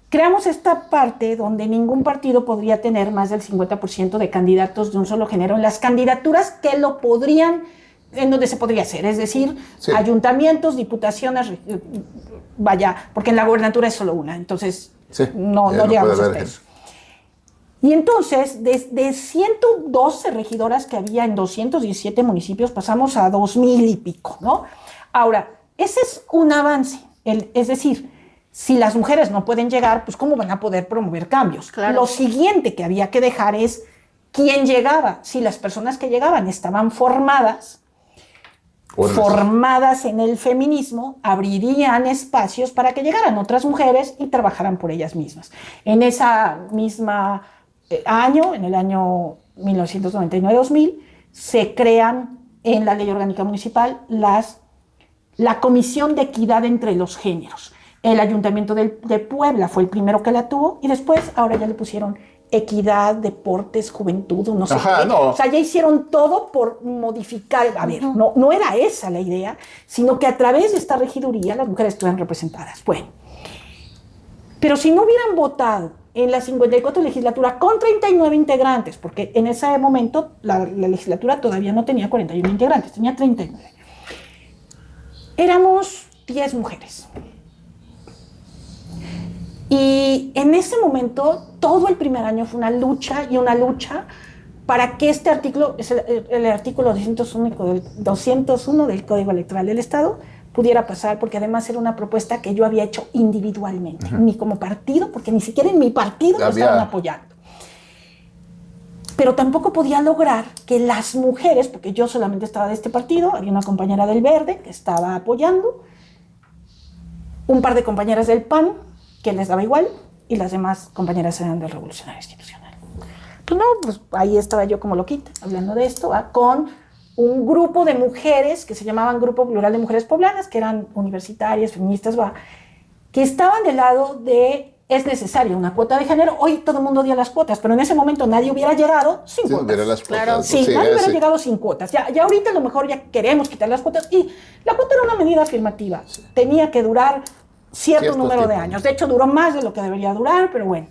creamos esta parte donde ningún partido podría tener más del 50% de candidatos de un solo género en las candidaturas que lo podrían, en donde se podría hacer, es decir, ayuntamientos, diputaciones, porque en la gobernatura es solo una, entonces no llegamos hasta eso. Y entonces, de 112 regidoras que había en 217 municipios, pasamos a 2,000 y pico, ¿no? Ahora, ese es un avance, es decir, si las mujeres no pueden llegar, pues ¿cómo van a poder promover cambios? Claro. Lo siguiente que había que dejar es quién llegaba. Si las personas que llegaban estaban formadas en el feminismo, abrirían espacios para que llegaran otras mujeres y trabajaran por ellas mismas. En esa misma año, en el año 1999-2000, se crean en la Ley Orgánica Municipal la Comisión de Equidad entre los Géneros. El Ayuntamiento de Puebla fue el primero que la tuvo, y después ahora ya le pusieron equidad, deportes, juventud, no sé qué. No. O sea, ya hicieron todo por modificar. A ver, no era esa la idea, sino que a través de esta regiduría las mujeres estuvieran representadas. Bueno, pero si no hubieran votado en la 54 legislatura con 39 integrantes, porque en ese momento la legislatura todavía no tenía 41 integrantes, tenía 39. Éramos 10 mujeres. Y en ese momento, todo el primer año fue una lucha para que este artículo, el artículo 201 del Código Electoral del Estado, pudiera pasar, porque además era una propuesta que yo había hecho individualmente, ni como partido, porque ni siquiera en mi partido lo estaban apoyando. Pero tampoco podía lograr que las mujeres, porque yo solamente estaba de este partido, había una compañera del Verde que estaba apoyando, un par de compañeras del PAN, que les daba igual, y las demás compañeras eran del Revolucionario Institucional. Pues no, pues ahí estaba yo como loquita, hablando de esto, con un grupo de mujeres que se llamaban Grupo Plural de Mujeres Poblanas, que eran universitarias, feministas, que estaban del lado de es necesaria una cuota de género. Hoy todo el mundo odia las cuotas, pero en ese momento nadie hubiera llegado sin cuotas. Las cuotas. Claro, nadie hubiera llegado sin cuotas. Ya ahorita a lo mejor ya queremos quitar las cuotas y la cuota era una medida afirmativa. Sí. Tenía que durar cierto número de años. De hecho, duró más de lo que debería durar, pero bueno.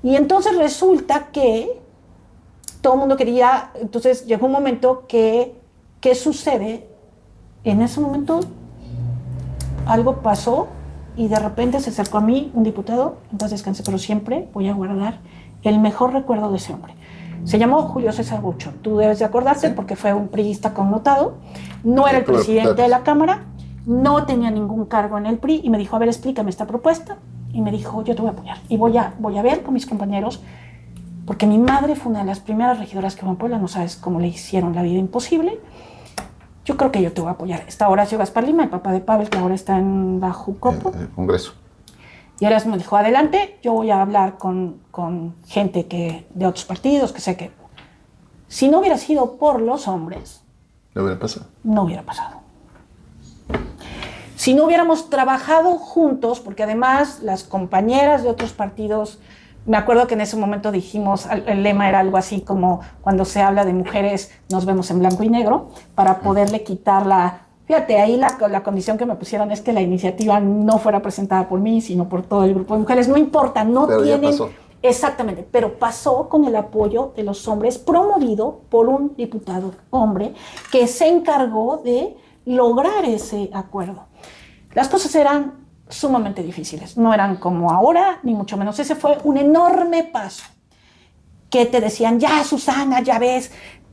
Y entonces resulta que todo el mundo quería, entonces llegó un momento que, ¿qué sucede? En ese momento algo pasó y de repente se acercó a mí un diputado, entonces descansé, pero siempre voy a guardar el mejor recuerdo de ese hombre. Se llamó Julio César Bucho, tú debes de acordarte porque fue un priista connotado, no era el presidente de la Cámara, no tenía ningún cargo en el PRI y me dijo, a ver, explícame esta propuesta. Y me dijo, yo te voy a apoyar y voy a ver con mis compañeros, porque mi madre fue una de las primeras regidoras que hubo en Puebla, no sabes cómo le hicieron la vida imposible. Yo creo que yo te voy a apoyar. Está Horacio Gaspar Lima, el papá de Pavel, que ahora está en la Jucopo. El Congreso. Y Horacio me dijo, adelante, yo voy a hablar con gente de otros partidos, que sé que... Si no hubiera sido por los hombres... ¿No hubiera pasado? No hubiera pasado. Si no hubiéramos trabajado juntos, porque además las compañeras de otros partidos, me acuerdo que en ese momento dijimos, el lema era algo así como cuando se habla de mujeres nos vemos en blanco y negro, para poderle quitar fíjate, ahí la condición que me pusieron es que la iniciativa no fuera presentada por mí, sino por todo el grupo de mujeres, no importa, pero tienen... Ya pasó. Exactamente, pero pasó con el apoyo de los hombres, promovido por un diputado hombre que se encargó de lograr ese acuerdo. Las cosas eran sumamente difíciles, no eran como ahora, ni mucho menos. Ese fue un enorme paso que te decían, ya Susana, ya ves,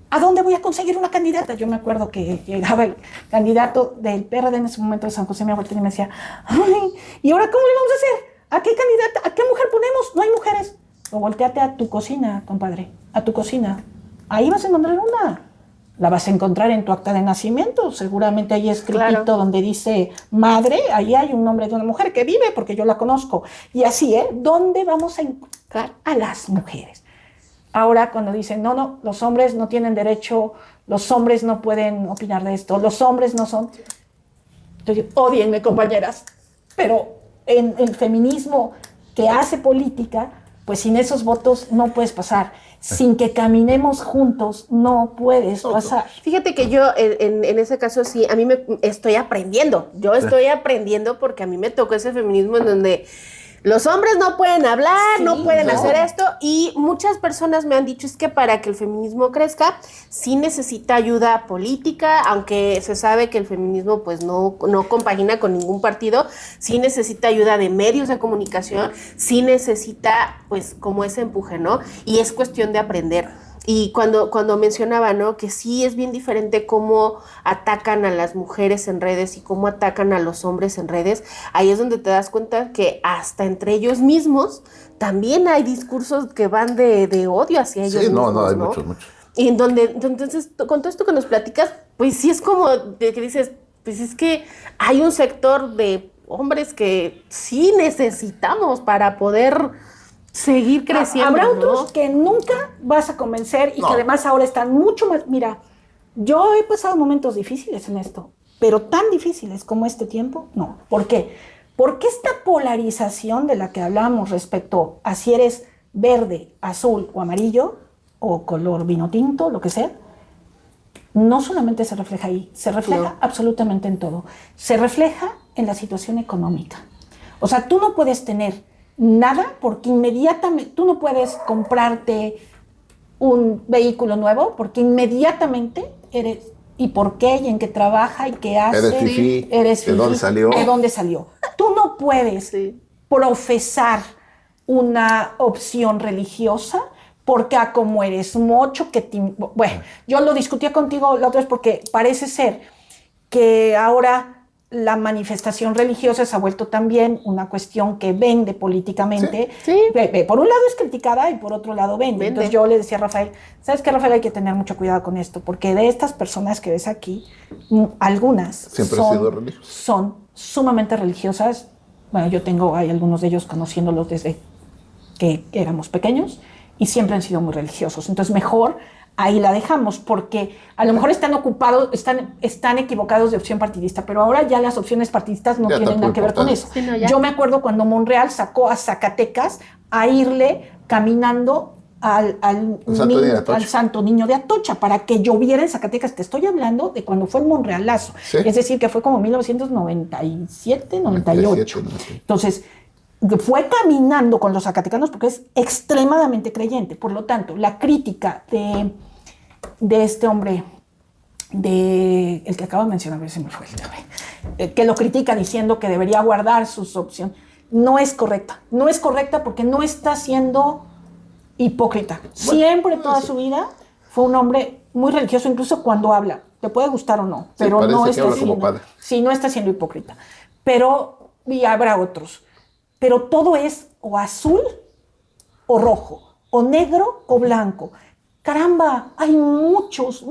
¿a dónde voy a conseguir una candidata? Yo me acuerdo que llegaba el candidato del PRD en ese momento de San José, me volteó y me decía, ay, ¿y ahora cómo le vamos a hacer? ¿A qué candidata? ¿A qué mujer ponemos? No hay mujeres. O volteate a tu cocina, compadre, a tu cocina. Ahí vas a encontrar una. La vas a encontrar en tu acta de nacimiento, seguramente ahí escritito donde dice madre, ahí hay un nombre de una mujer que vive porque yo la conozco. Y así, ¿dónde vamos a encontrar a las mujeres? Ahora cuando dicen, no, los hombres no tienen derecho, los hombres no pueden opinar de esto, los hombres no son... Entonces, odienme, compañeras, pero en el feminismo que hace política, pues sin esos votos no puedes pasar. Sin que caminemos juntos, no puedes pasar. Fíjate que yo, en ese caso, sí, a mí me estoy aprendiendo. Yo estoy aprendiendo porque a mí me tocó ese feminismo en donde los hombres no pueden hablar, no pueden hacer esto. Y muchas personas me han dicho, es que para que el feminismo crezca, sí necesita ayuda política, aunque se sabe que el feminismo pues no compagina con ningún partido, sí necesita ayuda de medios de comunicación, sí necesita pues como ese empuje, ¿no? Y es cuestión de aprender. Y cuando mencionaba, ¿no? Que sí es bien diferente cómo atacan a las mujeres en redes y cómo atacan a los hombres en redes, ahí es donde te das cuenta que hasta entre ellos mismos también hay discursos que van de odio hacia ellos mismos, no, hay muchos. Y entonces, con todo esto que nos platicas, pues sí es como de que dices, pues es que hay un sector de hombres que sí necesitamos para poder... seguir creciendo. Habrá otros que nunca vas a convencer y que además ahora están mucho más... Mira, yo he pasado momentos difíciles en esto, pero tan difíciles como este tiempo, no. ¿Por qué? Porque esta polarización de la que hablamos respecto a si eres verde, azul o amarillo, o color vino tinto, lo que sea, no solamente se refleja ahí, se refleja absolutamente en todo. Se refleja en la situación económica. O sea, tú no puedes tener nada, porque inmediatamente tú no puedes comprarte un vehículo nuevo, porque inmediatamente eres, y por qué, y en qué trabaja, y qué hace, eres fifí, ¿de dónde salió? Tú no puedes profesar una opción religiosa, porque como eres mocho, bueno, yo lo discutía contigo la otra vez porque parece ser que ahora la manifestación religiosa se ha vuelto también una cuestión que vende políticamente. Sí. Por un lado es criticada y por otro lado vende. Entonces yo le decía a Rafael, ¿sabes qué, Rafael? Hay que tener mucho cuidado con esto, porque de estas personas que ves aquí, algunas son sumamente religiosas. Bueno, hay algunos de ellos conociéndolos desde que éramos pequeños, y siempre han sido muy religiosos. Entonces, mejor ahí la dejamos, porque a lo mejor están ocupados, están equivocados de opción partidista, pero ahora ya las opciones partidistas no tienen nada que ver con eso. Sí, no, yo me acuerdo cuando Monreal sacó a Zacatecas a irle caminando al Santo Niño de Atocha para que lloviera en Zacatecas. Te estoy hablando de cuando fue el Monrealazo. ¿Sí? Es decir, que fue como 1997, 98. Entonces, fue caminando con los zacatecanos porque es extremadamente creyente. Por lo tanto, la crítica de este hombre, el que acabo de mencionar, a ver si me fue el nombre, que lo critica diciendo que debería guardar sus opciones, no es correcta. No es correcta porque no está siendo hipócrita. Siempre, toda su vida, fue un hombre muy religioso, incluso cuando habla. Te puede gustar o no, pero no está siendo hipócrita. Pero, y habrá otros. Pero todo es o azul o rojo, o negro o blanco. Caramba, hay muchos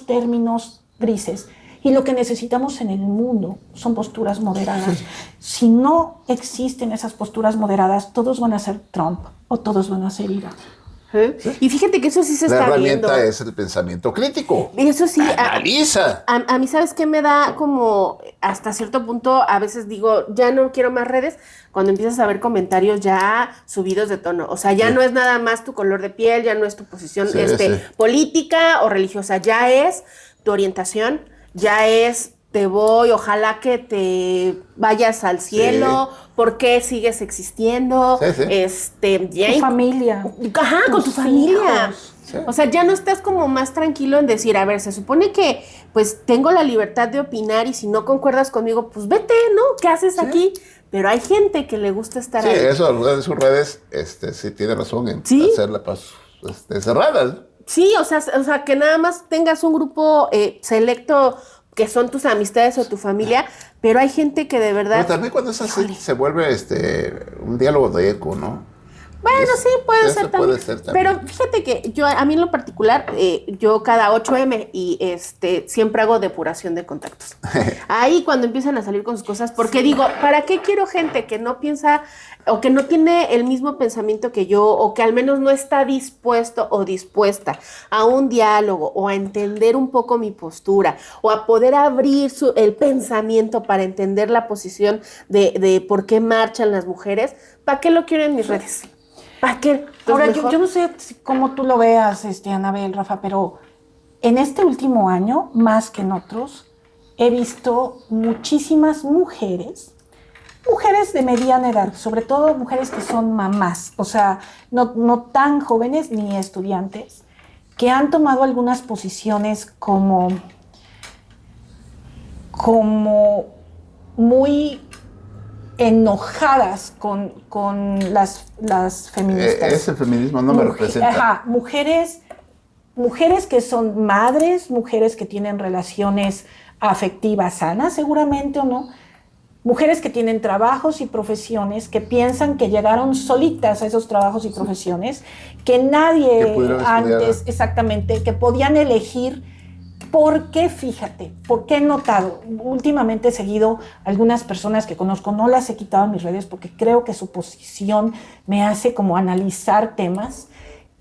términos grises. Y lo que necesitamos en el mundo son posturas moderadas. Si no existen esas posturas moderadas, todos van a ser Trump o todos van a ser Irán. ¿Sí? Y fíjate que eso sí se está viendo. La herramienta es el pensamiento crítico. Y eso sí. Analiza. A mí, ¿sabes qué me da como hasta cierto punto? A veces digo, ya no quiero más redes, cuando empiezas a ver comentarios ya subidos de tono. O sea, ya no es nada más tu color de piel, ya no es tu posición política o religiosa, ya es tu orientación, ya es te voy, ojalá que te vayas al cielo, ¿por qué sigues existiendo? Tu familia. Ajá, con tu familia. Sí. O sea, ya no estás como más tranquilo en decir, a ver, se supone que pues tengo la libertad de opinar y si no concuerdas conmigo, pues vete, ¿no? ¿Qué haces aquí? Pero hay gente que le gusta estar ahí. Sí, eso en sus redes, sí tiene razón en hacerla cerradas. Sí, o sea, que nada más tengas un grupo selecto que son tus amistades o tu familia, pero hay gente que de verdad... Pero también cuando es así, se vuelve un diálogo de eco, ¿no? Bueno, sí, puede ser también. Pero fíjate que a mí en lo particular, yo cada 8M y siempre hago depuración de contactos. Ahí cuando empiezan a salir con sus cosas, porque digo, ¿para qué quiero gente que no piensa o que no tiene el mismo pensamiento que yo o que al menos no está dispuesto o dispuesta a un diálogo o a entender un poco mi postura o a poder abrir el pensamiento para entender la posición de por qué marchan las mujeres? ¿Para qué lo quiero en mis redes? ¿Para qué? Ahora, yo no sé cómo tú lo veas, Anabel, Rafa, pero en este último año, más que en otros, he visto muchísimas mujeres de mediana edad, sobre todo mujeres que son mamás, o sea, no tan jóvenes ni estudiantes, que han tomado algunas posiciones como muy enojadas con las feministas. Ese feminismo no me representa. Ajá, mujeres que son madres, mujeres que tienen relaciones afectivas sanas, seguramente o no, mujeres que tienen trabajos y profesiones, que piensan que llegaron solitas a esos trabajos y profesiones, que nadie antes, exactamente, que podían elegir. Porque, fíjate, porque he notado, últimamente he seguido algunas personas que conozco, no las he quitado en mis redes porque creo que su posición me hace como analizar temas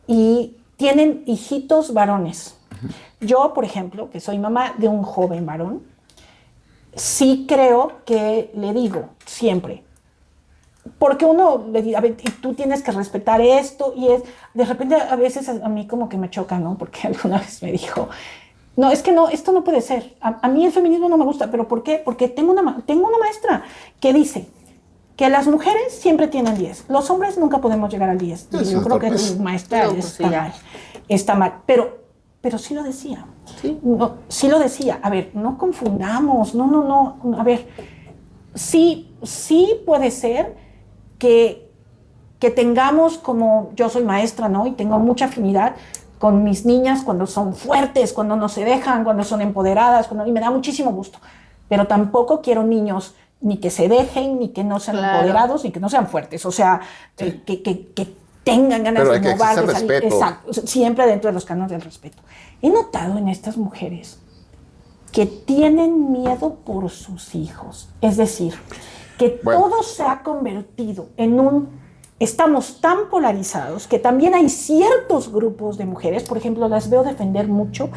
y tienen hijitos varones. Yo, por ejemplo, que soy mamá de un joven varón, sí creo que le digo siempre, porque uno le dice, a ver, tú tienes que respetar esto y de repente a veces a mí como que me choca, ¿no? Porque alguna vez me dijo... No, es que no, esto no puede ser. A mí el feminismo no me gusta. ¿Pero por qué? Porque tengo una maestra que dice que las mujeres siempre tienen 10. Los hombres nunca podemos llegar al 10. Yo creo que tu maestra está mal. Pero sí lo decía. ¿Sí? No, sí lo decía. A ver, no confundamos. No. A ver, sí puede ser que tengamos como... Yo soy maestra, ¿no? Y tengo mucha afinidad con mis niñas cuando son fuertes, cuando no se dejan, cuando son empoderadas, y me da muchísimo gusto. Pero tampoco quiero niños ni que se dejen, ni que no sean empoderados, ni que no sean fuertes. O sea, que tengan ganas de innovar, de salir. Exacto, siempre dentro de los cánones del respeto. He notado en estas mujeres que tienen miedo por sus hijos. Es decir, que todo se ha convertido en un estamos tan polarizados que también hay ciertos grupos de mujeres, por ejemplo, las veo defender mucho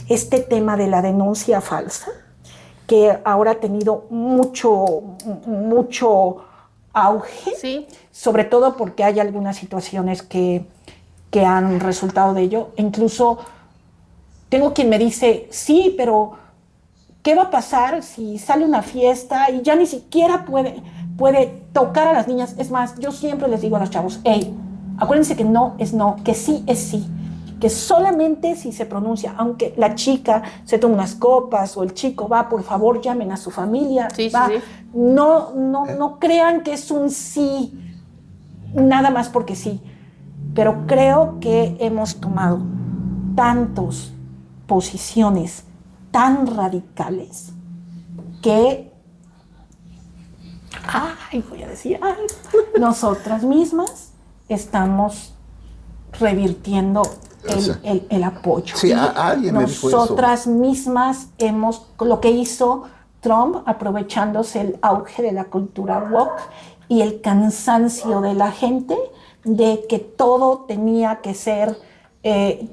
este tema de la denuncia falsa, que ahora ha tenido mucho auge, Sí. sobre todo porque hay algunas situaciones que han resultado de ello. Incluso tengo quien me dice, sí, pero ¿qué va a pasar si sale una fiesta y ya ni siquiera puede tocar a las niñas? Es más, yo siempre les digo a los chavos, hey, acuérdense que no es no, que sí es sí, que solamente si se pronuncia, aunque la chica se tome unas copas o el chico va, por favor llamen a su familia, Sí, va. sí, sí. No crean que es un sí, nada más porque sí, pero creo que hemos tomado tantas posiciones tan radicales que, voy a decir, nosotras mismas estamos revirtiendo el apoyo. Sí, alguien me dijo eso. Nosotras mismas lo que hizo Trump, aprovechándose el auge de la cultura woke y el cansancio de la gente de que todo tenía que ser,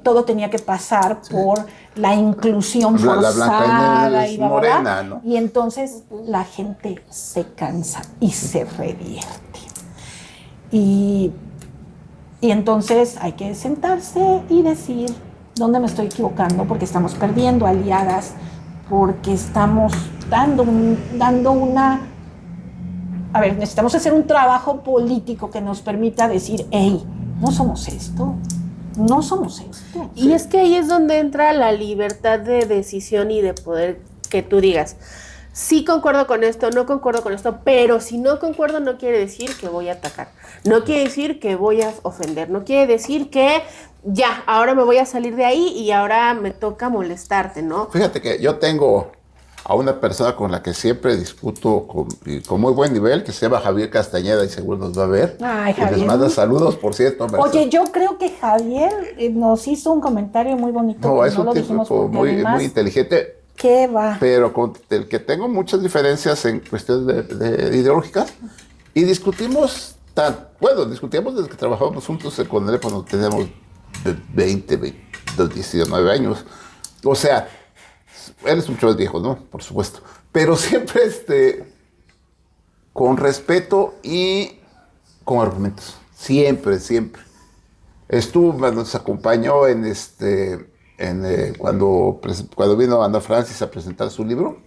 todo tenía que pasar por la inclusión forzada la y morena, ¿no? Y entonces la gente se cansa y se revierte. Y entonces hay que sentarse y decir dónde me estoy equivocando, porque estamos perdiendo aliadas, porque estamos dando una... A ver, necesitamos hacer un trabajo político que nos permita decir, hey, no somos esto. Y es que ahí es donde entra la libertad de decisión y de poder que tú digas, sí concuerdo con esto, no concuerdo con esto, pero si no concuerdo no quiere decir que voy a atacar, no quiere decir que voy a ofender, no quiere decir que ya, ahora me voy a salir de ahí y ahora me toca molestarte, ¿no? Fíjate que yo tengo a una persona con la que siempre discuto con muy buen nivel, que se llama Javier Castañeda, y seguro nos va a ver. Ay, y les Javier. manda saludos, por cierto. Oye, yo creo que Javier nos hizo un comentario muy bonito. No, que es no un lo tipo dijimos porque muy además, inteligente, ¿qué va? pero con el que tengo muchas diferencias en cuestiones de ideológicas. Y discutimos discutíamos desde que trabajábamos juntos con él cuando teníamos 19 años. O sea, él es mucho más viejo, ¿no? Por supuesto. Pero siempre con respeto y con argumentos. Siempre. Nos acompañó cuando vino Ana Francis a presentar su libro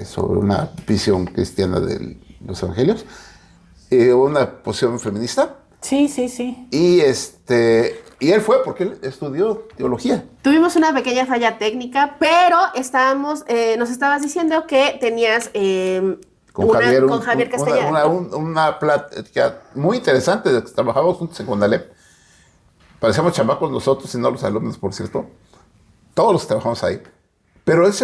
sobre una visión cristiana de los evangelios, una posición feminista. Sí. Y él fue porque él estudió teología. Tuvimos una pequeña falla técnica, pero nos estabas diciendo que tenías Con Javier Castellano. una plática muy interesante, de que trabajamos juntos en Conalep. Parecíamos chamacos nosotros y no los alumnos, por cierto. Todos los que trabajamos ahí. Pero él es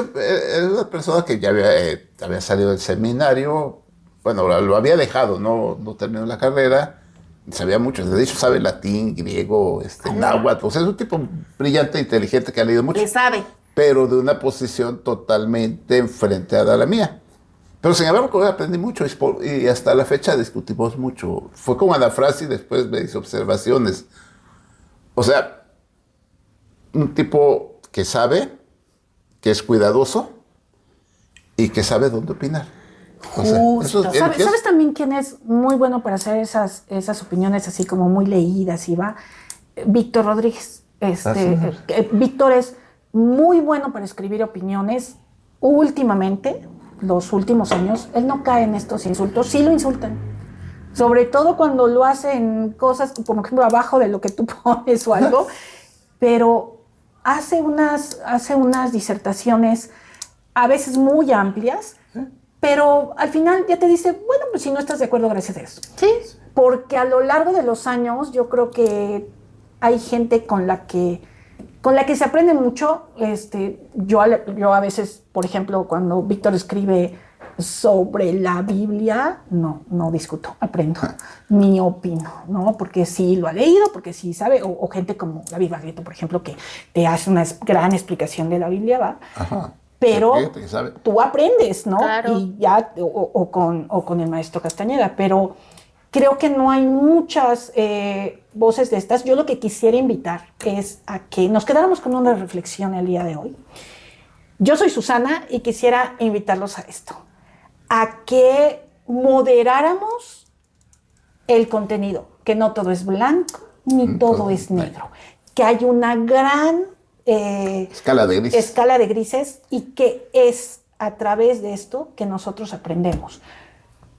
una persona que ya había salido del seminario. Bueno, lo había dejado, no terminó la carrera. Sabía mucho, de hecho sabe latín, griego, náhuatl. O sea, es un tipo brillante, inteligente, que ha leído mucho. Le sabe. Pero de una posición totalmente enfrentada a la mía. Pero sin embargo, con él aprendí mucho y hasta la fecha discutimos mucho. Fue como Ana Francis, después me hizo observaciones. O sea, un tipo que sabe, que es cuidadoso y que sabe dónde opinar. O sea, Justo. ¿Sabes también quién es muy bueno para hacer esas opiniones así como muy leídas y va? Víctor Rodríguez. Víctor es muy bueno para escribir opiniones. Últimamente, los últimos años, él no cae en estos insultos. Sí lo insultan. Sobre todo cuando lo hacen cosas, por ejemplo, abajo de lo que tú pones o algo. Pero hace unas disertaciones a veces muy amplias. Pero al final ya te dice, bueno, pues si no estás de acuerdo, gracias a eso. Sí. Porque a lo largo de los años yo creo que hay gente con la que se aprende mucho. Yo a veces, por ejemplo, cuando Víctor escribe sobre la Biblia, no discuto, aprendo, ni opino, ¿no? Porque sí lo ha leído, porque sí sabe, o gente como David Barreto, por ejemplo, que te hace una gran explicación de la Biblia, ¿va? Ajá. Pero tú aprendes, ¿no? Claro. Y ya, o con el maestro Castañeda, pero creo que no hay muchas voces de estas. Yo lo que quisiera invitar es a que nos quedáramos con una reflexión el día de hoy. Yo soy Susana y quisiera invitarlos a esto, a que moderáramos el contenido, que no todo es blanco ni todo es negro, que hay una gran escala de grises y que es a través de esto que nosotros aprendemos.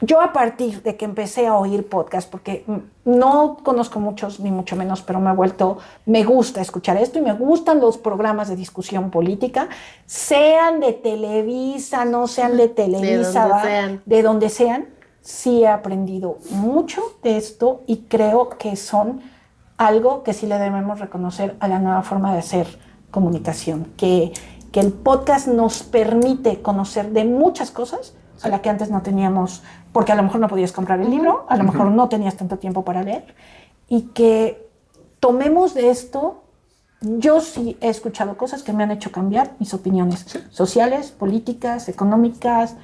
Yo a partir de que empecé a oír podcast, porque no conozco muchos, ni mucho menos, pero me gusta escuchar esto y me gustan los programas de discusión política, sean de Televisa, no sean de Televisa, de donde sean, sí he aprendido mucho de esto y creo que son algo que sí le debemos reconocer a la nueva forma de hacer comunicación, que el podcast nos permite conocer de muchas cosas a la que antes no teníamos, porque a lo mejor no podías comprar el libro, a lo mejor no tenías tanto tiempo para leer, y que tomemos de esto. Yo sí he escuchado cosas que me han hecho cambiar mis opiniones sociales, políticas, económicas,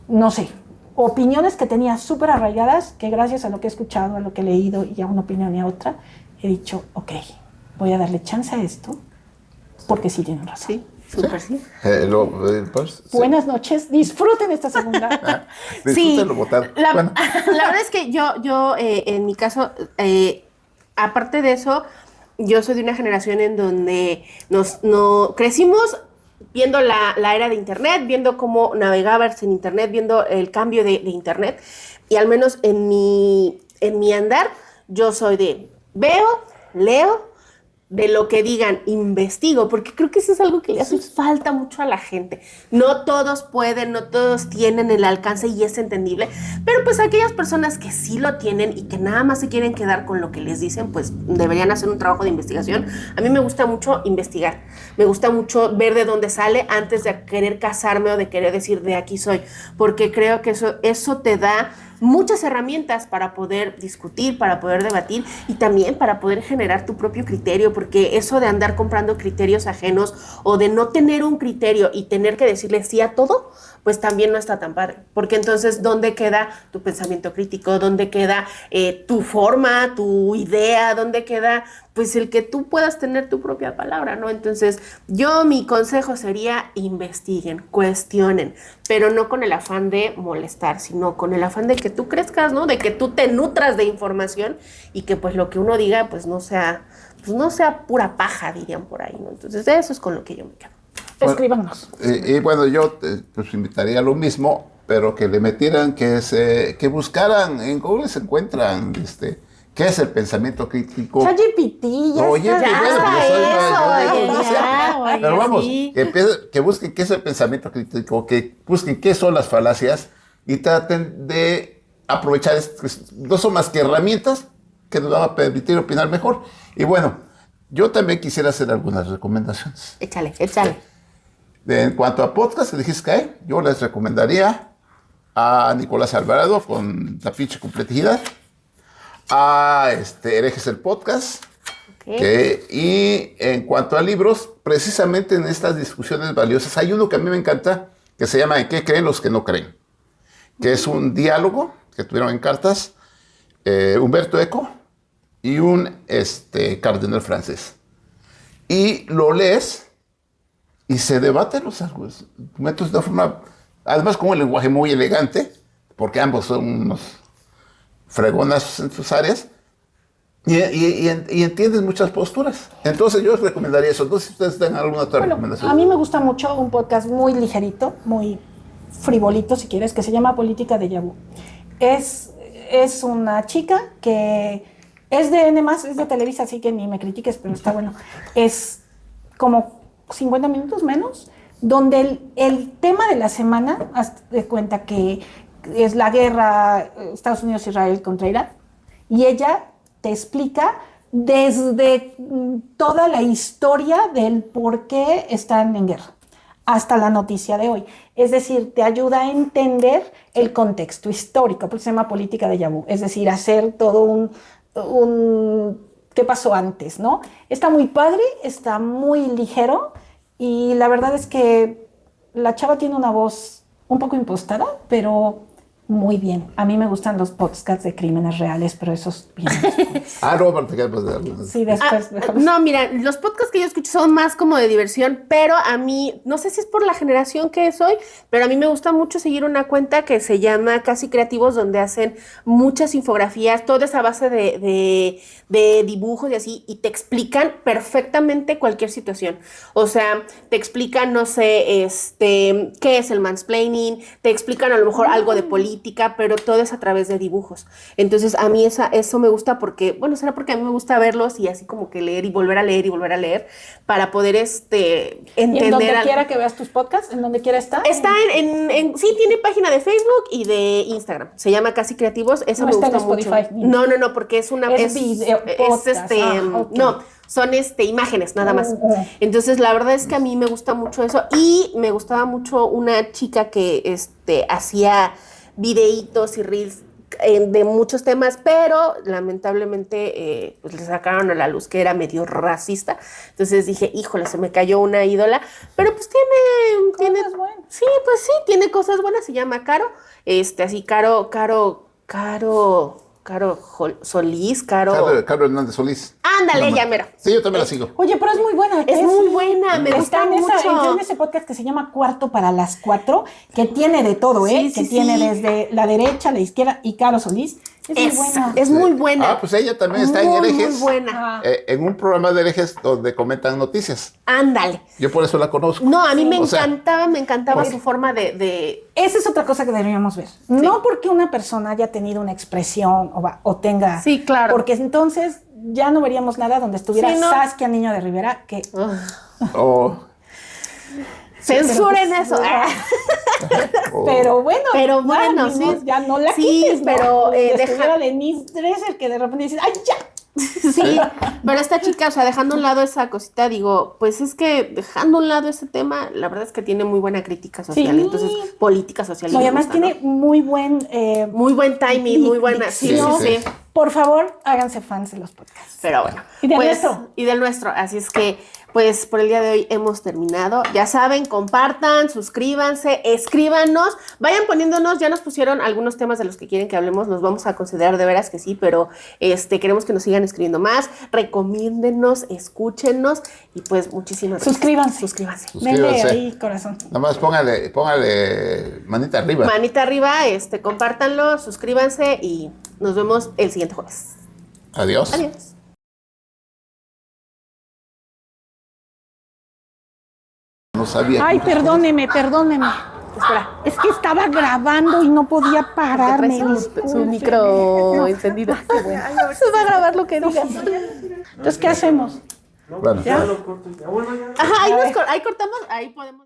no sé, opiniones que tenía súper arraigadas, que gracias a lo que he escuchado, a lo que he leído y a una opinión y a otra, he dicho, ok, voy a darle chance a esto, porque sí tienen razón. Sí. Súper, sí. Buenas noches, disfruten esta segunda. Disfrútenlo, votar. La verdad es que yo en mi caso, aparte de eso, yo soy de una generación en donde crecimos viendo la era de Internet, viendo cómo navegabas en Internet, viendo el cambio de Internet, y al menos en mi andar, yo soy de veo, leo, de lo que digan, investigo, porque creo que eso es algo que le hace falta mucho a la gente. No todos pueden, no todos tienen el alcance y es entendible, pero pues aquellas personas que sí lo tienen y que nada más se quieren quedar con lo que les dicen, pues deberían hacer un trabajo de investigación. A mí me gusta mucho investigar, me gusta mucho ver de dónde sale antes de querer casarme o de querer decir de aquí soy, porque creo que eso te da muchas herramientas para poder discutir, para poder debatir y también para poder generar tu propio criterio, porque eso de andar comprando criterios ajenos o de no tener un criterio y tener que decirle sí a todo, pues también no está tan padre, porque entonces ¿dónde queda tu pensamiento crítico? ¿Dónde queda tu forma, tu idea? ¿Dónde queda pues el que tú puedas tener tu propia palabra, ¿no? Entonces mi consejo sería investiguen, cuestionen, pero no con el afán de molestar, sino con el afán de que tú crezcas, ¿no? De que tú te nutras de información y que pues lo que uno diga pues no sea pura paja, dirían por ahí, ¿no? Entonces eso es con lo que yo me quedo. Escríbanos. Y bueno, yo pues invitaría a lo mismo, pero que le metieran, que buscaran, en Google se encuentran, ¿qué es el pensamiento crítico? ChatGPT, pero vamos, que busquen qué es el pensamiento crítico, que busquen qué son las falacias y traten de aprovechar, no son más que herramientas que nos van a permitir opinar mejor. Y bueno, yo también quisiera hacer algunas recomendaciones. Échale. En cuanto a podcast que dijiste que hay, yo les recomendaría a Nicolás Alvarado con La Pinche Complejidad, a Herejes el Podcast, y en cuanto a libros, precisamente en estas discusiones valiosas, hay uno que a mí me encanta, que se llama ¿En qué creen los que no creen?, que es un diálogo que tuvieron en cartas Humberto Eco y un cardenal francés. Y lo lees y se debaten los argumentos de una forma, además con un lenguaje muy elegante, porque ambos son unos fregonas en sus áreas, y entienden muchas posturas. Entonces yo les recomendaría eso. No sé si ustedes tienen alguna otra recomendación. A mí me gusta mucho un podcast muy ligerito, muy frivolito si quieres, que se llama Política de Yabú. Es una chica que es de N+, es de Televisa, así que ni me critiques, pero está bueno. Es como 50 minutos menos, donde el tema de la semana, haz de cuenta que es la guerra Estados Unidos-Israel contra Irán, y ella te explica desde toda la historia del por qué están en guerra hasta la noticia de hoy. Es decir, te ayuda a entender el contexto histórico, porque se llama Política de Yabú, es decir, hacer todo un qué pasó antes, ¿no? Está muy padre, está muy ligero, y la verdad es que la chava tiene una voz un poco impostada, pero Muy bien. A mí me gustan los podcasts de crímenes reales, pero esos vienen después. Robert, ¿qué puedes darle? Sí, después. No, mira, los podcasts que yo escucho son más como de diversión, pero a mí, no sé si es por la generación que soy, pero a mí me gusta mucho seguir una cuenta que se llama Casi Creativos, donde hacen muchas infografías, toda esa base de dibujos y así, y te explican perfectamente cualquier situación. O sea, te explican, no sé, qué es el mansplaining, te explican a lo mejor algo de política, pero todo es a través de dibujos. Entonces, a mí eso me gusta porque, bueno, será porque a mí me gusta verlos y así como que leer y volver a leer y volver a leer para poder entender. ¿Y en donde quiera que veas tus podcasts? ¿En donde quiera estar? Está sí, tiene página de Facebook y de Instagram. Se llama Casi Creativos. Eso no me está gusta en Spotify, mucho. No, porque es una... Es video, podcast. Okay. No, son imágenes nada más. Entonces, la verdad es que a mí me gusta mucho eso y me gustaba mucho una chica que hacía videitos y reels de muchos temas, pero lamentablemente pues le sacaron a la luz que era medio racista. Entonces dije, híjole, se me cayó una ídola, pero pues tiene Cosas buenas. Sí, pues sí, tiene cosas buenas. Se llama Caro, así Caro Solís, Caro Hernández Solís. Ándale, ya mero. Sí, yo también la sigo. Oye, pero es muy buena. Es muy buena, me gusta mucho. Está en ese podcast que se llama Cuarto para las 4, que tiene de todo, Sí, que sí, tiene sí. desde la derecha, la izquierda y Caro Solís. Es muy buena. Es muy buena. Pues ella también está en Herejes. Muy buena. En un programa de Herejes donde comentan noticias. Ándale. Yo por eso la conozco. No, a mí me O sea, encantaba su forma de... Esa es otra cosa que deberíamos ver. No porque una persona haya tenido una expresión o tenga... Sí, claro. Porque entonces ya no veríamos nada donde estuviera Sí, ¿no? Saskia Niño de Rivera, que... o- Censuren pero, eso. o- Pero bueno, sí. ya no la Sí, quites, pero, estuviera Denise Dresser, que de repente dices, ¡ay, ya! Sí, pero esta chica, o sea, dejando a un lado esa cosita, digo, pues es que dejando a un lado ese tema, la verdad es que tiene muy buena crítica social, Sí. entonces política social. No, y me además gusta, tiene ¿no? muy buen... Muy buen timing, muy buena. Sí, dicción. sí. Por favor, háganse fans de los podcasts. Pero bueno. Y del pues, nuestro. Y del nuestro. Así es que, pues, por el día de hoy hemos terminado. Ya saben, compartan, suscríbanse, escríbanos, vayan poniéndonos, ya nos pusieron algunos temas de los que quieren que hablemos, los vamos a considerar de veras que sí, pero queremos que nos sigan escribiendo más, recomiéndennos, escúchenos y pues muchísimas gracias. Suscríbanse. Suscríbanse. Denle Suscríbanse. ahí, corazón. Nada más póngale manita arriba. Manita arriba, compártanlo, suscríbanse y nos vemos el siguiente jueves. Adiós. Adiós. No sabía. Ay, perdóneme. Espera. Es que estaba grabando y no podía pararme. Su micro encendido. Se va a grabar lo que digas. Entonces, ¿qué hacemos? Bueno. ¿Ya? Ajá, ahí cortamos, ahí podemos.